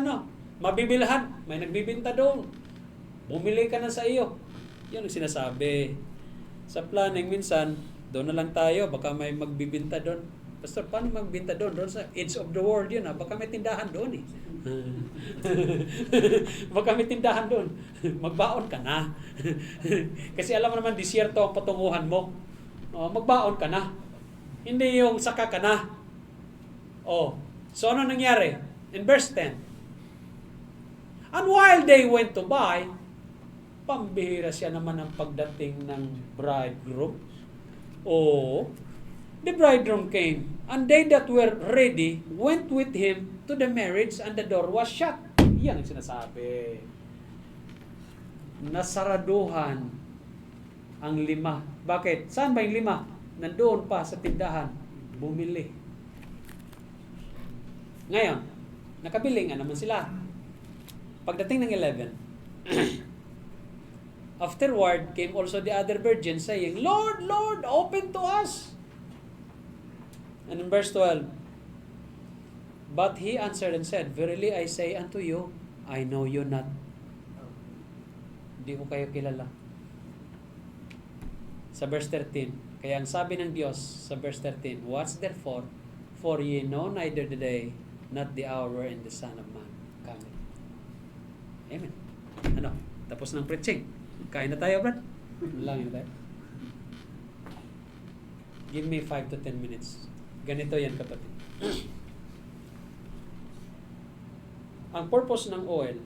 [SPEAKER 3] mabibilhan, may nagbibinta doon. Bumili ka na sa iyo. Yan ang sinasabi. Sa planning minsan, doon na lang tayo, baka may magbibinta doon. Pastor, paano magbinta doon? Doon sa edge of the world yun, baka may tindahan doon eh. Baka may tindahan doon. Magbaon ka na. Kasi alam mo naman, disyerto ang patunguhan mo. Magbaon ka na. Hindi yung saka ka na. So ano nangyari? In verse 10. And while they went to buy, pambihira siya naman ang pagdating ng bridegroom. The bridegroom came, and they that were ready went with him to the marriage, and the door was shut. Yan ang sinasabi. Nasaraduhan ang 5. Bakit? Saan ba yung 5? Nandoon pa sa tindahan. Bumili. Ngayon, nakabili nga naman sila. Pagdating ng 11, afterward came also the other virgins saying, Lord, Lord, open to us. And in verse 12, but he answered and said, verily I say unto you, I know you not. Hindi ko kayo kilala. Sa verse 13, kaya ang sabi ng Diyos sa verse 13, watch therefore, for ye know neither the day, not the hour, and the Son of Man coming. Amen. Tapos ng preaching. Kain na tayo, Brad? Lang tayo. Give me 5 to 10 minutes. Ganito yan, kapatid. Ang purpose ng oil,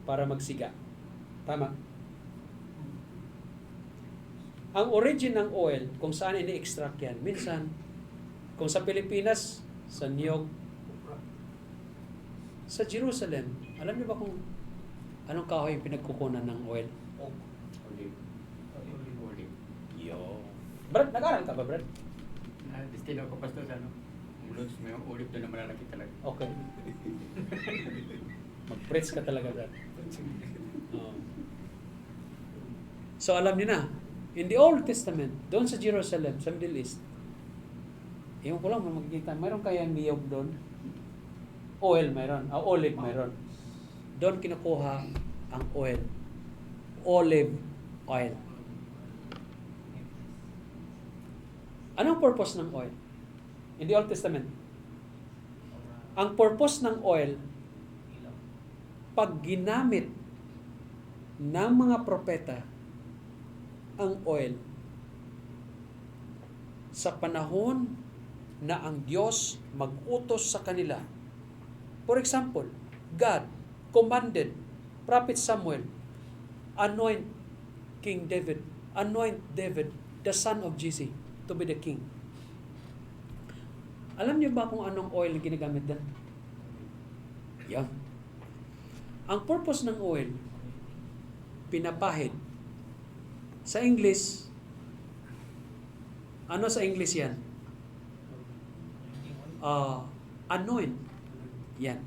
[SPEAKER 3] para magsiga. Tama? Ang origin ng oil, kung saan ini-extract yan, minsan, kung sa Pilipinas, sa niyog, sa Jerusalem, Alam niyo ba kung anong kahoy yung pinagkukunan ng oil?
[SPEAKER 2] Olive.
[SPEAKER 3] Yo. Brad, nag-aral ka ba, Brad?
[SPEAKER 5] Destino ko pastor sa ano. Lods may ulit doon na malalaki talaga.
[SPEAKER 3] Okay. Mag-preach ka talaga, Brad. Oo. So alam niyo na, in the Old Testament, doon sa Jerusalem, sa Middle East, yung ko lang makikita, mayroon kayang niyog doon? Oil mayroon, olive mayroon. Doon kinukuha ang oil. Olive oil. Anong purpose ng oil? In the Old Testament, ang purpose ng oil, pag ginamit ng mga propeta ang oil sa panahon na ang Diyos mag-utos sa kanila. For example, God commanded Prophet Samuel, anoint King David, anoint David, the son of Jesse, to be the king. Alam niyo ba kung anong oil na ginagamit doon? Yan. Ang purpose ng oil, pinapahid. Sa English, ano sa English yan? Anoint. Yan.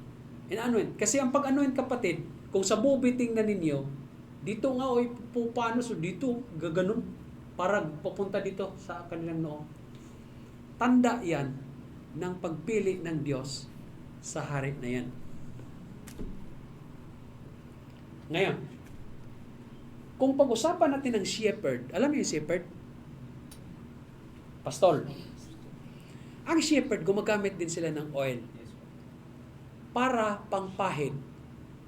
[SPEAKER 3] In-anoint. Kasi ang pag-anoint, kapatid, kung sa movie tingnan ninyo, dito nga, paano, so dito, gaganon, para papunta dito sa kanilang noo. Tanda yan ng pagpili ng Diyos sa hari na yan. Ngayon, kung pag-usapan natin ng shepherd, alam niyo yung shepherd? Pastol. Ang shepherd, gumagamit din sila ng oil para pangpahid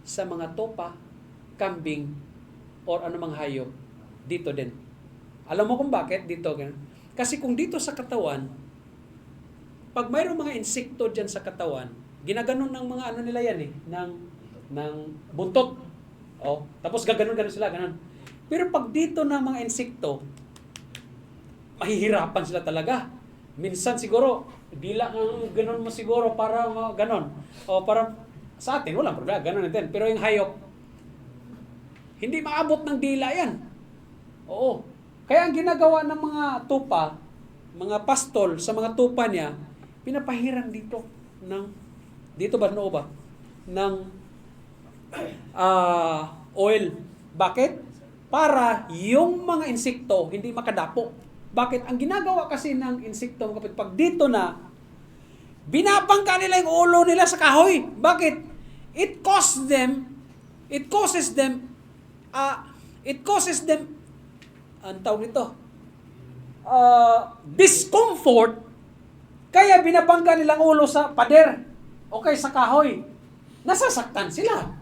[SPEAKER 3] sa mga topa, kambing, or anumang hayop dito din. Alam mo kung bakit dito? Kasi kung dito sa katawan, pag mayroong mga insekto dyan sa katawan, ginaganon ng mga ano nila yan ng buntot. Oh, tapos gaganon sila, ganon. Pero pag dito ng mga insekto, mahihirapan sila talaga. Minsan siguro, dila ang ganon mo siguro para ganon. O para sa atin, walang problema, ganon natin. Pero yung hayop, hindi maabot ng dila yan. Oo. Kaya ang ginagawa ng mga tupa, mga pastol sa mga tupa niya, pinapahiran dito dito ba, noo ba? Ng oil. Bakit? Para yung mga insekto hindi makadapo. Bakit? Ang ginagawa kasi ng insekto, kapit pag dito na, binabangka nila yung ulo nila sa kahoy. Bakit? It causes them, ang tawag nito, discomfort, kaya binabangka nilang ulo sa pader, o kaya sa kahoy. Nasasaktan sila.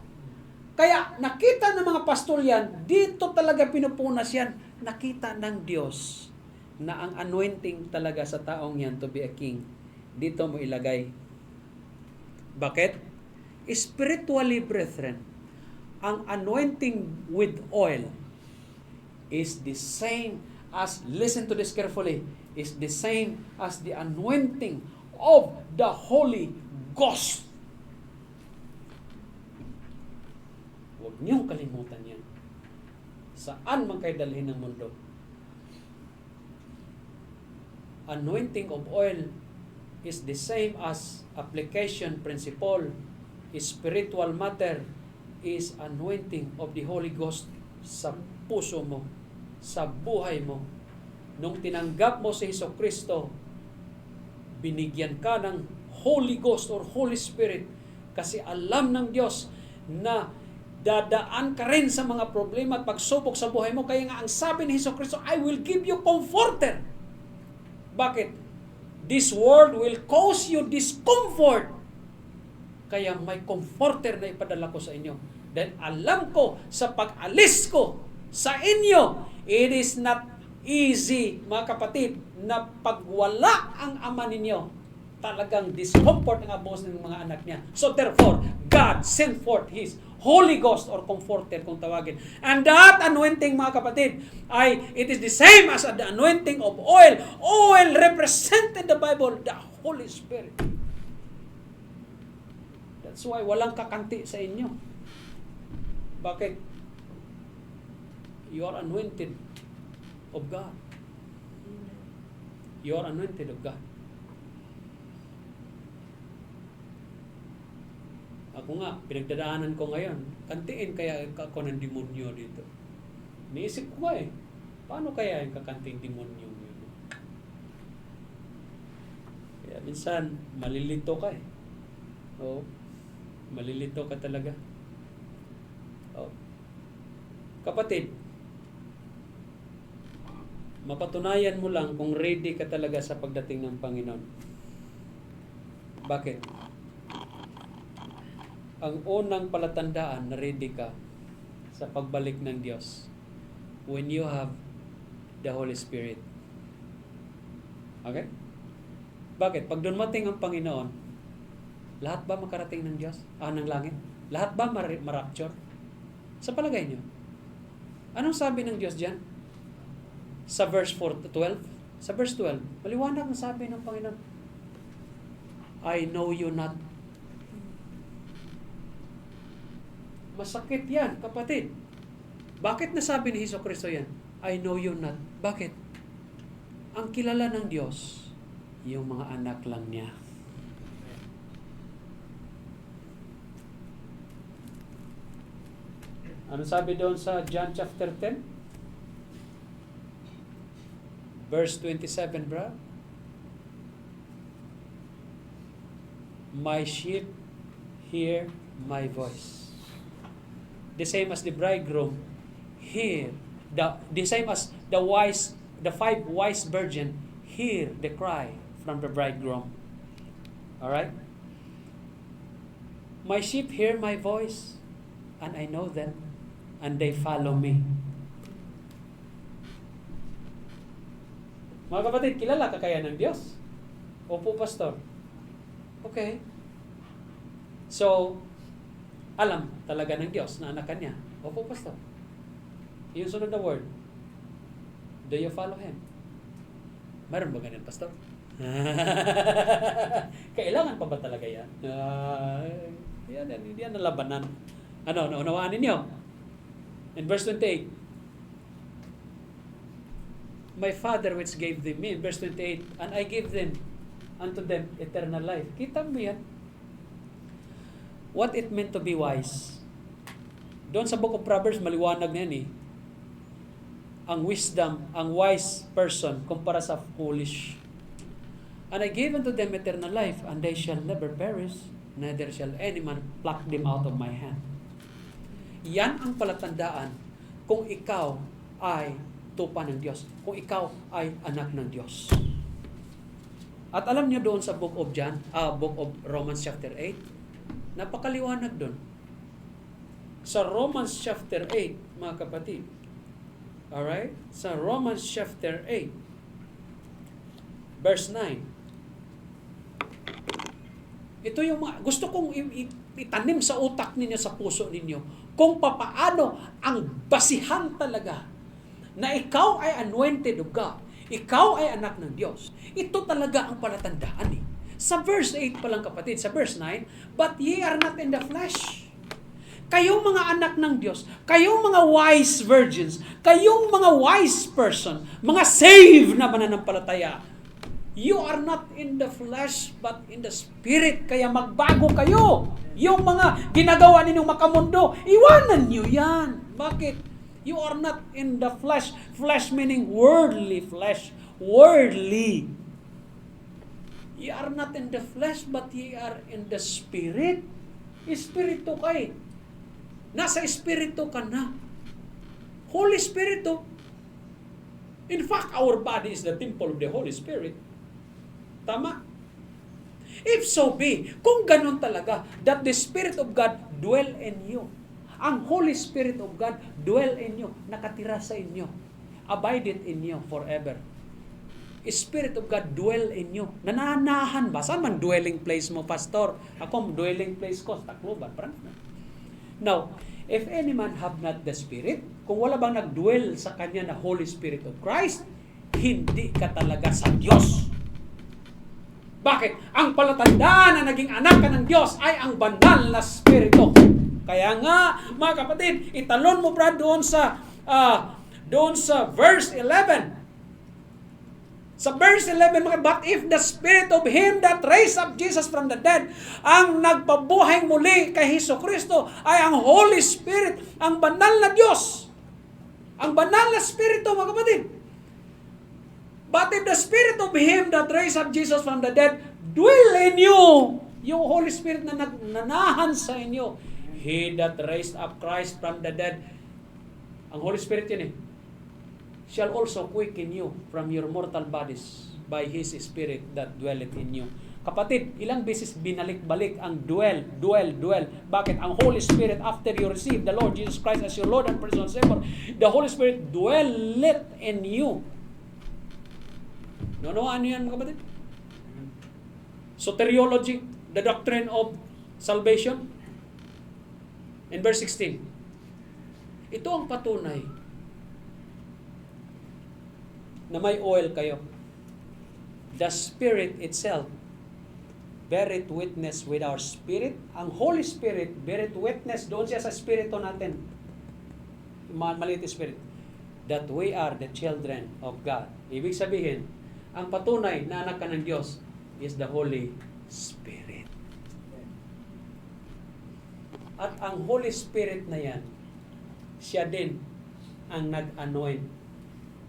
[SPEAKER 3] Kaya nakita ng mga pastol yan, dito talaga pinupunas yan. Nakita ng Diyos na ang anointing talaga sa taong yan to be a king, dito mo ilagay. Bakit? Spiritually, brethren, ang anointing with oil is the same as, listen to this carefully, is the same as the anointing of the Holy Ghost. Huwag niyong kalimutan yan. Saan man kayo dalhin ng mundo? Anointing of oil is the same as application principle. Spiritual matter is anointing of the Holy Ghost sa puso mo, sa buhay mo. Nung tinanggap mo si Jesucristo, binigyan ka ng Holy Ghost or Holy Spirit kasi alam ng Diyos na dadaan ka rin sa mga problema at pagsubok sa buhay mo. Kaya nga ang sabi ni Jesucristo, I will give you comforter. Bakit? This world will cause you discomfort. Kaya may comforter na ipadala ko sa inyo. Dahil alam ko sa pag-alis ko sa inyo, it is not easy, mga kapatid, na pagwala ang ama ninyo, talagang discomfort ang abos ng mga anak niya. So therefore, God sent forth His Holy Ghost or Comforter kung tawagin. And that anointing, mga kapatid, it is the same as the anointing of oil. Oil represented the Bible, the Holy Spirit. That's why walang kakanti sa inyo. Bakit? You are anointed of God. You are anointed of God. Ako nga, pinagdadaanan ko ngayon, kantiin kaya ako ng demonyo dito. Niisip ko ba paano kaya yung kakanting demonyo yun? Kaya minsan, malilito ka Oo. Malilito ka talaga. Kapatid, mapatunayan mo lang kung ready ka talaga sa pagdating ng Panginoon. Bakit? Ang unang palatandaan na ready ka sa pagbalik ng Diyos when you have the Holy Spirit. Okay? Bakit? Pag dumating ang Panginoon, lahat ba makarating ng Diyos? Ng langit? Lahat ba marapture? Sa palagay nyo? Anong sabi ng Diyos dyan? Sa verse 12? Sa verse 12, maliwanag ang sabi ng Panginoon. I know you not. Masakit yan, kapatid. Bakit nasabi ni Jesucristo yan? I know you not. Bakit? Ang kilala ng Diyos, yung mga anak lang niya. Ano sabi doon sa John chapter 10? Verse 27, bro. My sheep hear my voice. The same as the bridegroom hear, the same as the 5 wise virgin hear the cry from the bridegroom. Alright? My sheep hear my voice, and I know them, and they follow me. Mga kapatid, kilala ka kaya ng Diyos? Opo, pastor. Okay. So, alam talaga ng Diyos na anak niya. Opo, pastor. Yung sunod na word, do you follow Him? Meron ba ganyan, pastor? Kailangan pa ba talaga yan? Yan ang labanan. Ano, naunawaan ninyo? In verse 28, my Father which gave them me, in verse 28, and I give them unto them eternal life. Kita mo yan? What it meant to be wise. Doon sa book of Proverbs, maliwanag na yan Ang wisdom, ang wise person, kumpara sa foolish. And I gave unto them eternal life, and they shall never perish, neither shall any man pluck them out of my hand. Yan ang palatandaan kung ikaw ay tupa ng Diyos, kung ikaw ay anak ng Diyos. At alam niyo doon sa book of Romans chapter 8, napakaliwanag doon. Sa Romans chapter 8, mga kapatid. Alright? Sa Romans chapter 8, verse 9. Ito yung gusto kong itanim sa utak ninyo, sa puso ninyo, kung papaano ang basihan talaga na ikaw ay anointed of God. Ikaw ay anak ng Diyos. Ito talaga ang palatandaan Sa verse 8 pa lang kapatid, sa verse 9, but ye are not in the flesh. Kayong mga anak ng Diyos, kayong mga wise virgins, kayong mga wise person, mga saved na mananampalataya, you are not in the flesh but in the spirit. Kaya magbago kayo. Yung mga ginagawa ninyong makamundo, iwanan nyo yan. Bakit? You are not in the flesh. Flesh meaning worldly flesh. Worldly. You are not in the flesh, but ye are in the Spirit. Espiritu ka Nasa Espiritu ka na. Holy Spirit In fact, our body is the temple of the Holy Spirit. Tama? If so be, kung ganun talaga, that the Spirit of God dwell in you. Ang Holy Spirit of God dwell in you. Nakatira sa inyo. Abideth in you forever. Spirit of God dwell in you. Nananahan ba? Saan man dwelling place mo, pastor? Ako, dwelling place ko, Tacloban. Now, if any man have not the Spirit, kung wala bang nagdwell sa kanya na Holy Spirit of Christ, hindi ka talaga sa Diyos. Bakit? Ang palatandaan na naging anak ka ng Diyos ay ang banal na Spirito. Kaya nga, mga kapatid, italon mo Brad doon sa verse 11. Sa verse 11, but if the Spirit of Him that raised up Jesus from the dead, ang nagpabuhay muli kay Hesus Kristo ay ang Holy Spirit, ang banal na Diyos. Ang banal na Espiritu, mga kapatid. But if the Spirit of Him that raised up Jesus from the dead dwell in you, yung Holy Spirit na nagnanahan sa inyo, He that raised up Christ from the dead, ang Holy Spirit yun shall also quicken you from your mortal bodies by His Spirit that dwelleth in you. Kapatid, ilang beses binalik-balik ang dwell. Bakit? Ang Holy Spirit, after you receive the Lord Jesus Christ as your Lord and personal Savior, the Holy Spirit dwelleth in you. Ano yan, mga kapatid? Soteriology, the doctrine of salvation. In verse 16, ito ang patunay na may oil kayo. The Spirit itself beareth witness with our spirit. Ang Holy Spirit beareth witness, doon siya sa spirito natin, maliit spirit, that we are the children of God. Ibig sabihin, ang patunay na anak ka ng Diyos is the Holy Spirit. At ang Holy Spirit na yan, siya din ang nag-anoint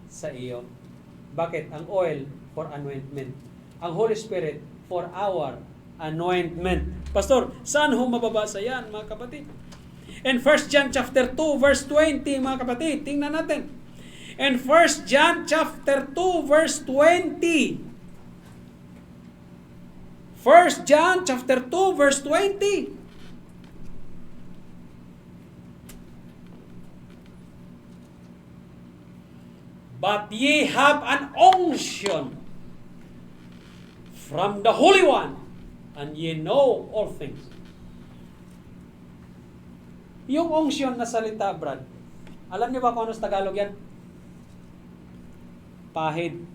[SPEAKER 3] sa iyo. Bakit? Ang oil for anointment. Ang Holy Spirit for our anointment. Pastor, saan ho mababasa yan, mga kapatid? In 1 John chapter 2 verse 20, mga kapatid, tingnan natin. In 1 John chapter 2 verse 20. 1 John chapter 2 verse 20. But ye have an unction from the Holy One, and ye know all things. Yung unction na salita, Brad, alam niyo ba kung ano sa Tagalog yan? Pahid.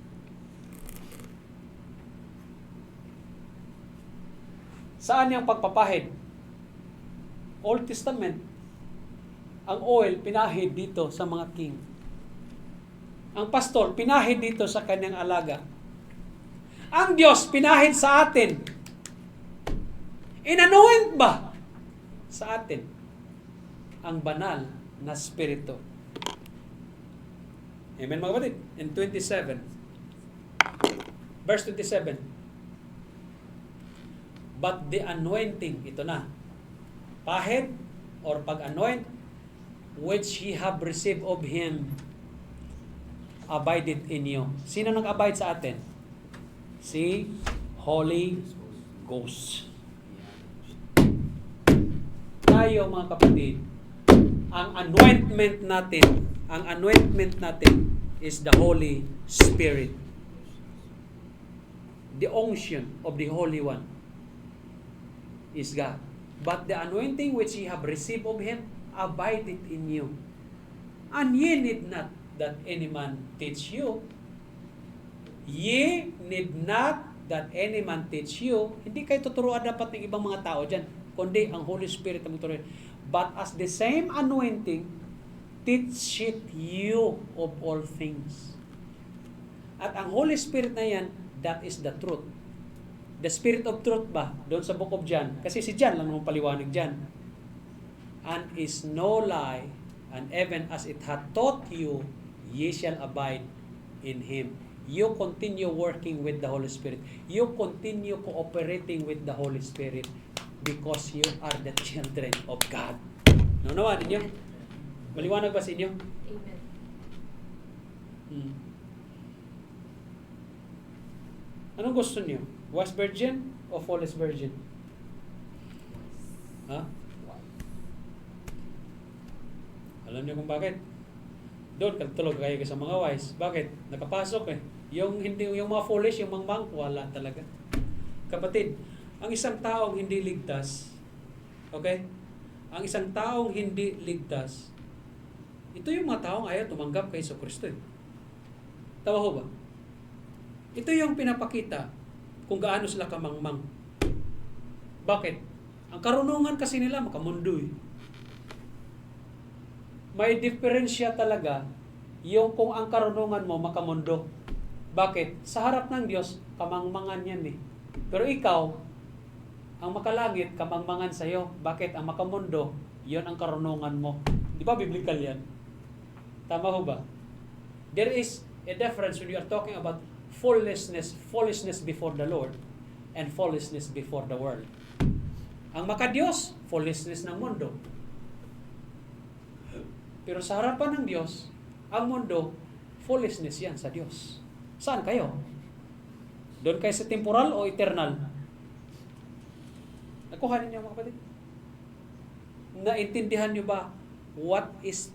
[SPEAKER 3] Saan yung pagpapahid? Old Testament, ang oil pinahid dito sa mga king. Ang pastor, pinahid dito sa kanyang alaga. Ang Diyos, pinahid sa atin. Inanoint ba sa atin ang banal na Espiritu? Amen, mga kapatid? In 27, verse 27, but the anointing, ito na, pahid or pag-anoint, which ye have received of Him, abided in you. Sino nag-abide sa atin? Si Holy Ghost. Tayo, mga kapatid, ang anointment natin is the Holy Spirit. The unction of the Holy One is God. But the anointing which ye have received of Him abideth in you. And ye need not that any man teach you. Ye need not that any man teach you. Hindi kayo tuturuan dapat ng ibang mga tao dyan, kundi ang Holy Spirit ang tuturuan. But as the same anointing teacheth you of all things. At ang Holy Spirit na yan, that is the truth. The Spirit of truth ba? Doon sa book of John. Kasi si John lang nung paliwanag dyan. And is no lie, and even as it hath taught you, ye shall abide in Him. You continue working with the Holy Spirit. You continue cooperating with the Holy Spirit because you are the children of God. Naunawan ninyo? Maliwanag ba sa inyo?
[SPEAKER 2] Amen.
[SPEAKER 3] Anong gusto niyo? Wise virgin o flawless virgin? Ha? Alam niyo kung bakit? Doon katulog kayo sa mga wise. Bakit? Nakapasok Yung mga foolish, yung mangmang, wala talaga. Kapatid, ang isang taong hindi ligtas, okay? Ang isang taong hindi ligtas, ito yung mga taong ayaw tumanggap kay Hesus Kristo. Tawa ho ba? Ito yung pinapakita kung gaano sila kamangmang. Bakit? Ang karunungan kasi nila makamundo may diferensya talaga yung kung ang karunungan mo makamundo. Bakit? Sa harap ng Diyos, kamangmangan yan eh. Pero ikaw, ang makalangit, kamangmangan sa'yo. Bakit? Ang makamundo, yon ang karunungan mo. Di ba biblical yan? Tama ho ba? There is a difference when you are talking about foolishness before the Lord and foolishness before the world. Ang makadiyos, foolishness ng mundo. Pero sa harapan ng Diyos, ang mundo, foolishness yan sa Diyos. Saan kayo? Doon kayo sa temporal o eternal? Nakuha ninyo mga kapatid? Naintindihan nyo ba what it's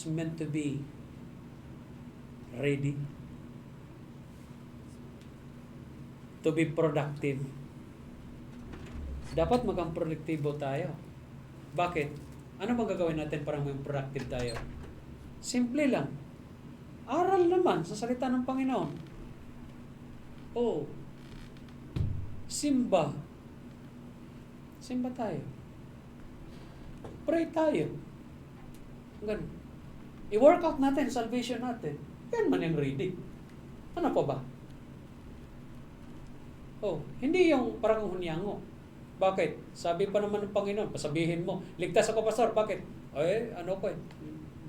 [SPEAKER 3] meant to be ready? To be productive. Dapat maging produktibo tayo. Bakit? Ano bang gagawin natin para maging productive tayo? Simple lang. Aral naman sa salita ng Panginoon. Oh. Simba. Simba tayo. Pray tayo. Ganun. I-workout natin, salvation natin. Yan man yung ready. Ano pa ba? Oh, hindi yung parang hunyango. Bakit? Sabi pa naman ng Panginoon, pasabihin mo, ligtas ako, pastor. Bakit? Ay, ano ko eh.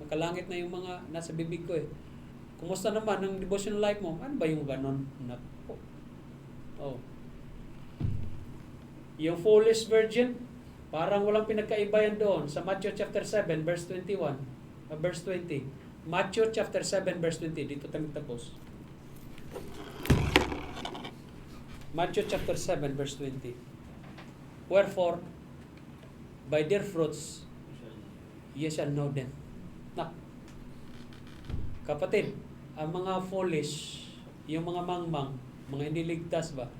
[SPEAKER 3] Makalangit na yung mga nasa bibig ko eh. Kumusta naman ang devotional life mo? Ano ba yung ganon? Nako. Oh. Yung foolish virgin, parang walang pinagkaiba yan doon sa Matthew chapter 7 verse 21, verse 20. Matthew chapter 7 verse 20, dito tayo tapos. Matthew chapter 7 verse 20. Wherefore, by their fruits, ye shall know them. Nak. Kapatid, ang mga foolish, yung mga mangmang, mga hindi ligtas ba,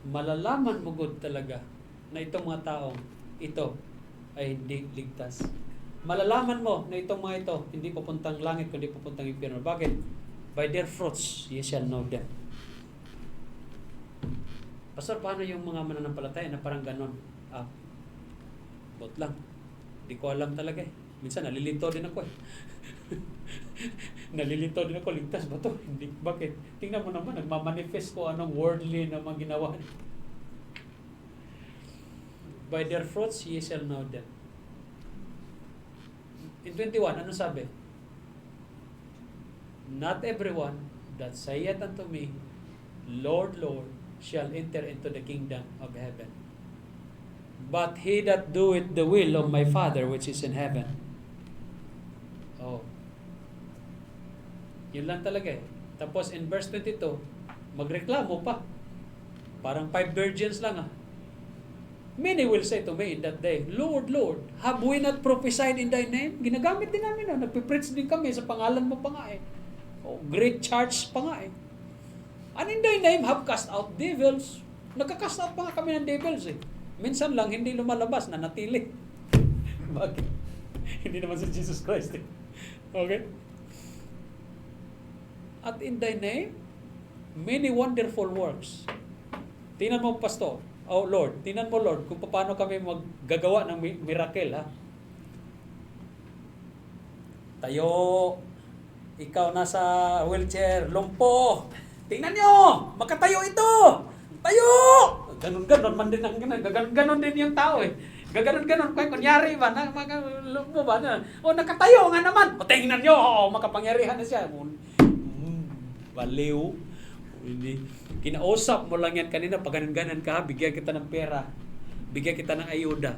[SPEAKER 3] malalaman mo good talaga na itong mga taong ito ay hindi ligtas. Malalaman mo na itong mga ito hindi pupuntang langit kundi pupuntang impyerno. Bakit? By their fruits ye shall know them. Pastor, paano yung mga mananampalataya na parang ganon? Bot lang. Di ko alam talaga eh. Minsan nalilito din ako eh. Nalilito din ako, ligtas ba to? Hindi. Bakit? Tingnan mo naman, nagmamanifest ko anong worldly na mga ginawa. By their fruits, ye shall know them. In 21, ano sabi? Not everyone that saith unto me, Lord, Lord, shall enter into the kingdom of heaven, but he that doeth the will of my Father which is in heaven. Oh. Yun lang talaga eh. Tapos in verse 22, magreklamo pa. Parang 5 virgins lang ah. Many will say to me in that day, Lord, Lord, have we not prophesied in thy name? Ginagamit din namin ah. Nagpipreach din kami sa pangalan mo pa nga eh. Oh, great church pa nga eh. And in thy name have cast out devils. Nagka-cast out pa nga kami ng devils eh. Minsan lang hindi lumalabas, nanatili. Bakit? Hindi naman si Jesus Christ eh. Okay? At in thy name, many wonderful works. Tingnan mo, Pastor. Oh Lord, tingnan mo Lord, kung paano kami maggagawa ng miracle ha. Tayo, ikaw nasa wheelchair, lumpo. Tingnan nyo, makatayo ito. Tayo! Ganon-ganon man din ang ganon din yung tao eh. Gaganon-ganon, kunyari ba, lumpo ba na? O nakatayo nga naman. O tingnan nyo, makapangyarihan na siya. Baliw. Hindi. Kinausap mo lang yan kanina, pag ganan ka, bigyan kita ng pera. Bigyan kita ng ayuda.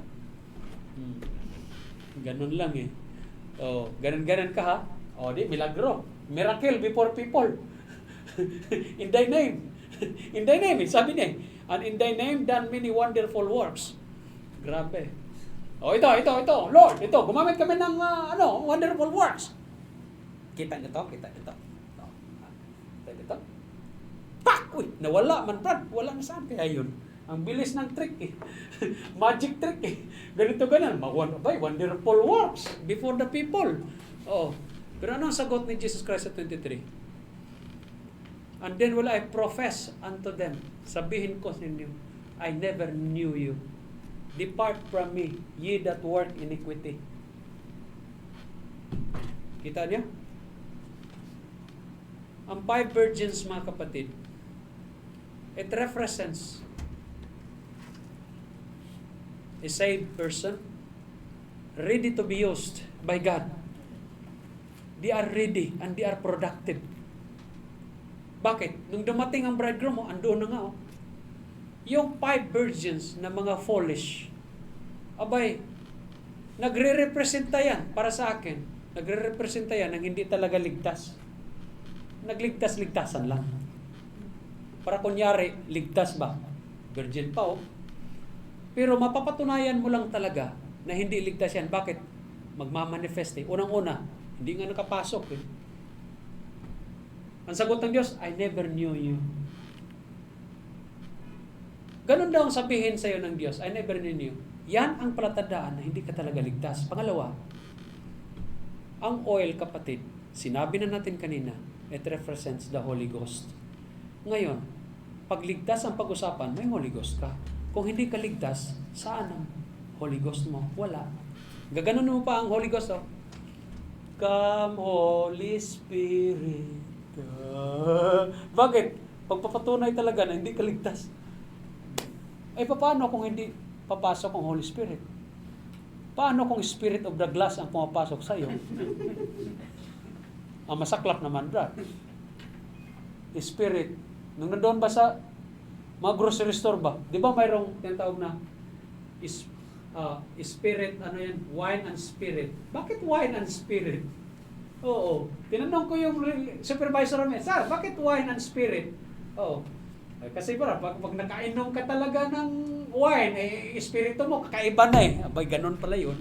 [SPEAKER 3] Ganon lang eh. O, ganan ka ha. O, di, milagro. Miracle before people. In thy name. In thy name, sabi niya. And in thy name done many wonderful works. Grabe. O, ito. Lord, ito. Gumamit kami ng wonderful works. Kita nyo to. Ito. Pak! Uy, nawala man, Brad. Wala na saan. Kaya yun. Ang bilis ng trick eh. Magic trick eh. Ganito ganan. Wonderful works before the people. Oh. Pero ano ang sagot ni Jesus Christ sa 23? And then will I profess unto them. Sabihin ko sa inyo, I never knew you. Depart from me, ye that work iniquity. Kita niyo? Ang 5 virgins, mga kapatid, it represents a saved person ready to be used by God. They are ready and they are productive. Bakit? Nung dumating ang bridegroom mo, andoon na nga. Yung 5 virgins na mga foolish, abay, nagre-representa yan para sa akin. Nagre-representa yan ng hindi talaga ligtas. Nagligtas-ligtasan lang. Para kunyari, ligtas ba? Virgin pa Pero mapapatunayan mo lang talaga na hindi ligtas yan. Bakit? Magmamanifest Unang-una, hindi nga nakapasok Ang sagot ng Diyos, I never knew you. Ganun daw ang sabihin sa'yo ng Diyos, I never knew you. Yan ang palatandaan na hindi ka talaga ligtas. Pangalawa, ang oil, kapatid, sinabi na natin kanina, it represents the Holy Ghost. Ngayon, pag ligtas ang pag-usapan, may Holy Ghost ka. Kung hindi ka ligtas, saan ang Holy Ghost mo? Wala. Gaganon mo pa ang Holy Ghost. Come, Holy Spirit. Bakit? Pagpapatunay talaga na hindi ka ligtas. Paano kung hindi papasok ang Holy Spirit? Paano kung Spirit of the Glass ang pumapasok sa iyo? Masaklap naman, brad. Spirit. Nung nandoon ba sa mga grocery store ba? Di ba mayroong tinatawag na spirit, wine and spirit. Bakit wine and spirit? Oo. Tinanong ko yung supervisor namin, Sir, bakit wine and spirit? Oo. Kasi pag nakainom ka talaga ng wine, espiritu mo, kakaiba na Abay, ganun pala yun.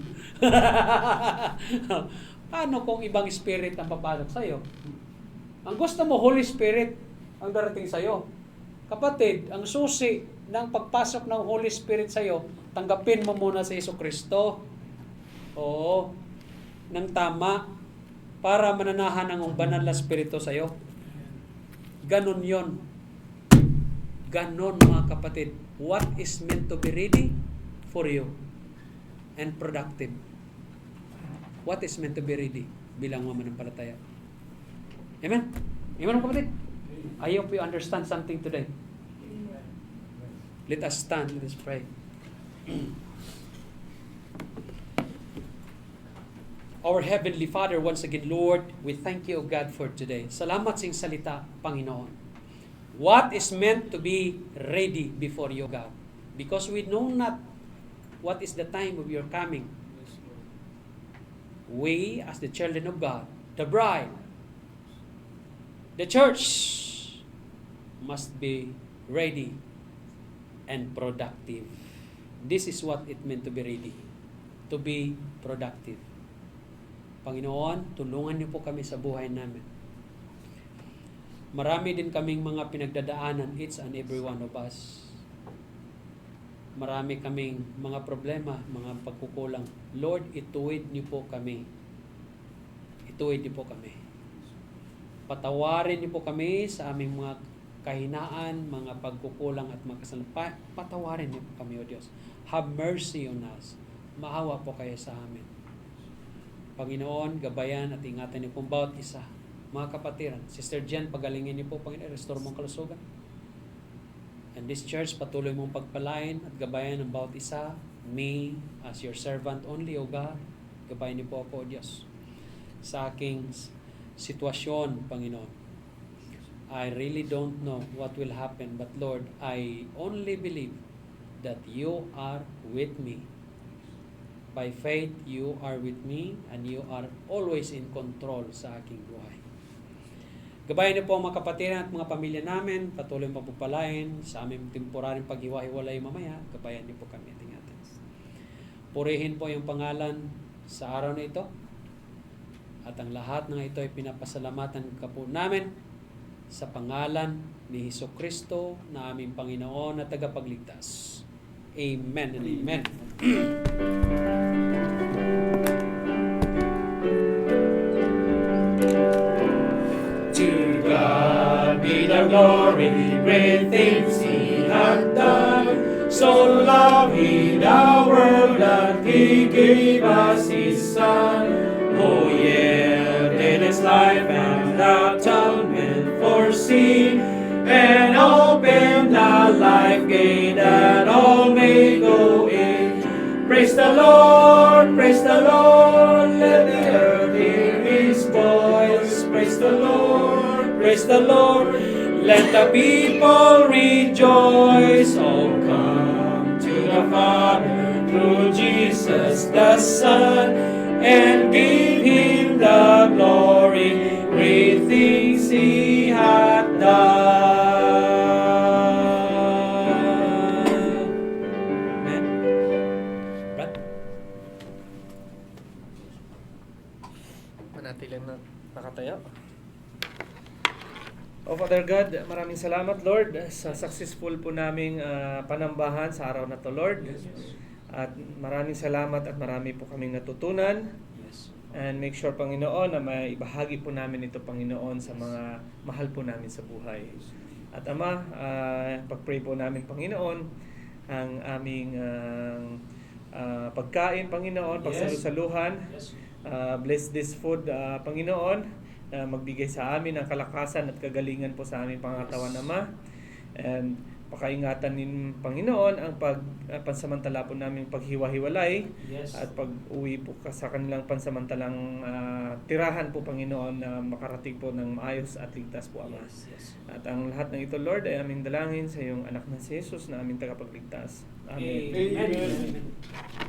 [SPEAKER 3] Paano kung ibang spirit ang papasok sa'yo? Ang gusto mo, Holy Spirit ang darating sa'yo. Kapatid, ang susi ng pagpasok ng Holy Spirit sa'yo, tanggapin mo muna sa Jesucristo. Oo. Nang tama. Para mananahan ang banal na Espiritu sa'yo. Ganon yon. Ganon, mga kapatid. What is meant to be ready for you and productive? What is meant to be ready bilang mananampalataya? Amen? Amen, kapatid? I hope you understand something today. Let us stand, let us pray. Our Heavenly Father, once again, Lord, we thank you, O God, for today. Salamat sa iyong salita, Panginoon. What is meant to be ready before you, God? Because we know not what is the time of your coming. We, as the children of God, the bride, the church, must be ready and productive. This is what it meant to be ready. To be productive. Panginoon, tulungan niyo po kami sa buhay namin. Marami din kaming mga pinagdadaanan, each and every one of us. Marami kaming mga problema, mga pagkukulang. Lord, ituwid niyo po kami. Ituwid niyo po kami. Patawarin niyo po kami sa aming mga kahinaan, mga pagkukulang at mga kasalanan. Patawarin niyo po kami, O Diyos. Have mercy on us. Maawa po kayo sa amin. Panginoon, gabayan at ingatan niyo pong bawat isa. Mga kapatiran, Sister Jen, pagalingin niyo po, Panginoon, restore mong kalusugan. And this church, patuloy mong pagpalain at gabayan ng bawat isa. Me, as your servant only, O God, gabayan niyo po ako, O Diyos. Sa aking sitwasyon, Panginoon, I really don't know what will happen, but Lord, I only believe that you are with me. By faith, you are with me and you are always in control sa aking buhay. Gabayan niyo po ang mga kapatiran at mga pamilya namin, patuloy mapagpalain sa aming temporaryong paghiwa-hiwalay mamaya. Gabayan niyo po kami at ingatan. Purihin po yung pangalan sa araw na ito. At ang lahat ng ito ay pinapasalamatan ka po namin sa pangalan ni Jesucristo na aming Panginoon at tagapagligtas. Amen and amen.
[SPEAKER 2] To God be the glory, great things He hath done. So loved He the world that He gave us His Son. Oh yeah, Lord, praise the Lord, let the earth hear his voice. Praise the Lord, praise the Lord, let the people rejoice. Oh, come to the Father through Jesus the Son, and give him the glory, great things he hath done.
[SPEAKER 3] Amen. Brad?
[SPEAKER 4] Manatiling na nakatayo. Oh Father God, maraming salamat Lord sa successful po naming panambahan sa araw na to Lord. At maraming salamat at marami po kaming natutunan.
[SPEAKER 3] Yes.
[SPEAKER 4] And make sure Panginoon na may ibahagi po namin ito Panginoon sa mga mahal po namin sa buhay. At Ama, pag-pray po namin Panginoon ang aming pagkain Panginoon, pagsalusaluhan.
[SPEAKER 3] Yes.
[SPEAKER 4] Bless this food Panginoon, na magbigay sa amin ng kalakasan at kagalingan po sa aming pangatawan Ama. And pakaingatan din Panginoon ang pansamantala po namin paghiwa-hiwalay.
[SPEAKER 3] Yes.
[SPEAKER 4] At pag-uwi po sa kanilang pansamantalang tirahan po Panginoon na makarating po ng maayos at ligtas po Ama.
[SPEAKER 3] Yes, yes.
[SPEAKER 4] At ang lahat ng ito Lord ay aming dalangin sa iyong anak na si Jesus na aming tagapagligtas. Amen.
[SPEAKER 3] Amen. Amen.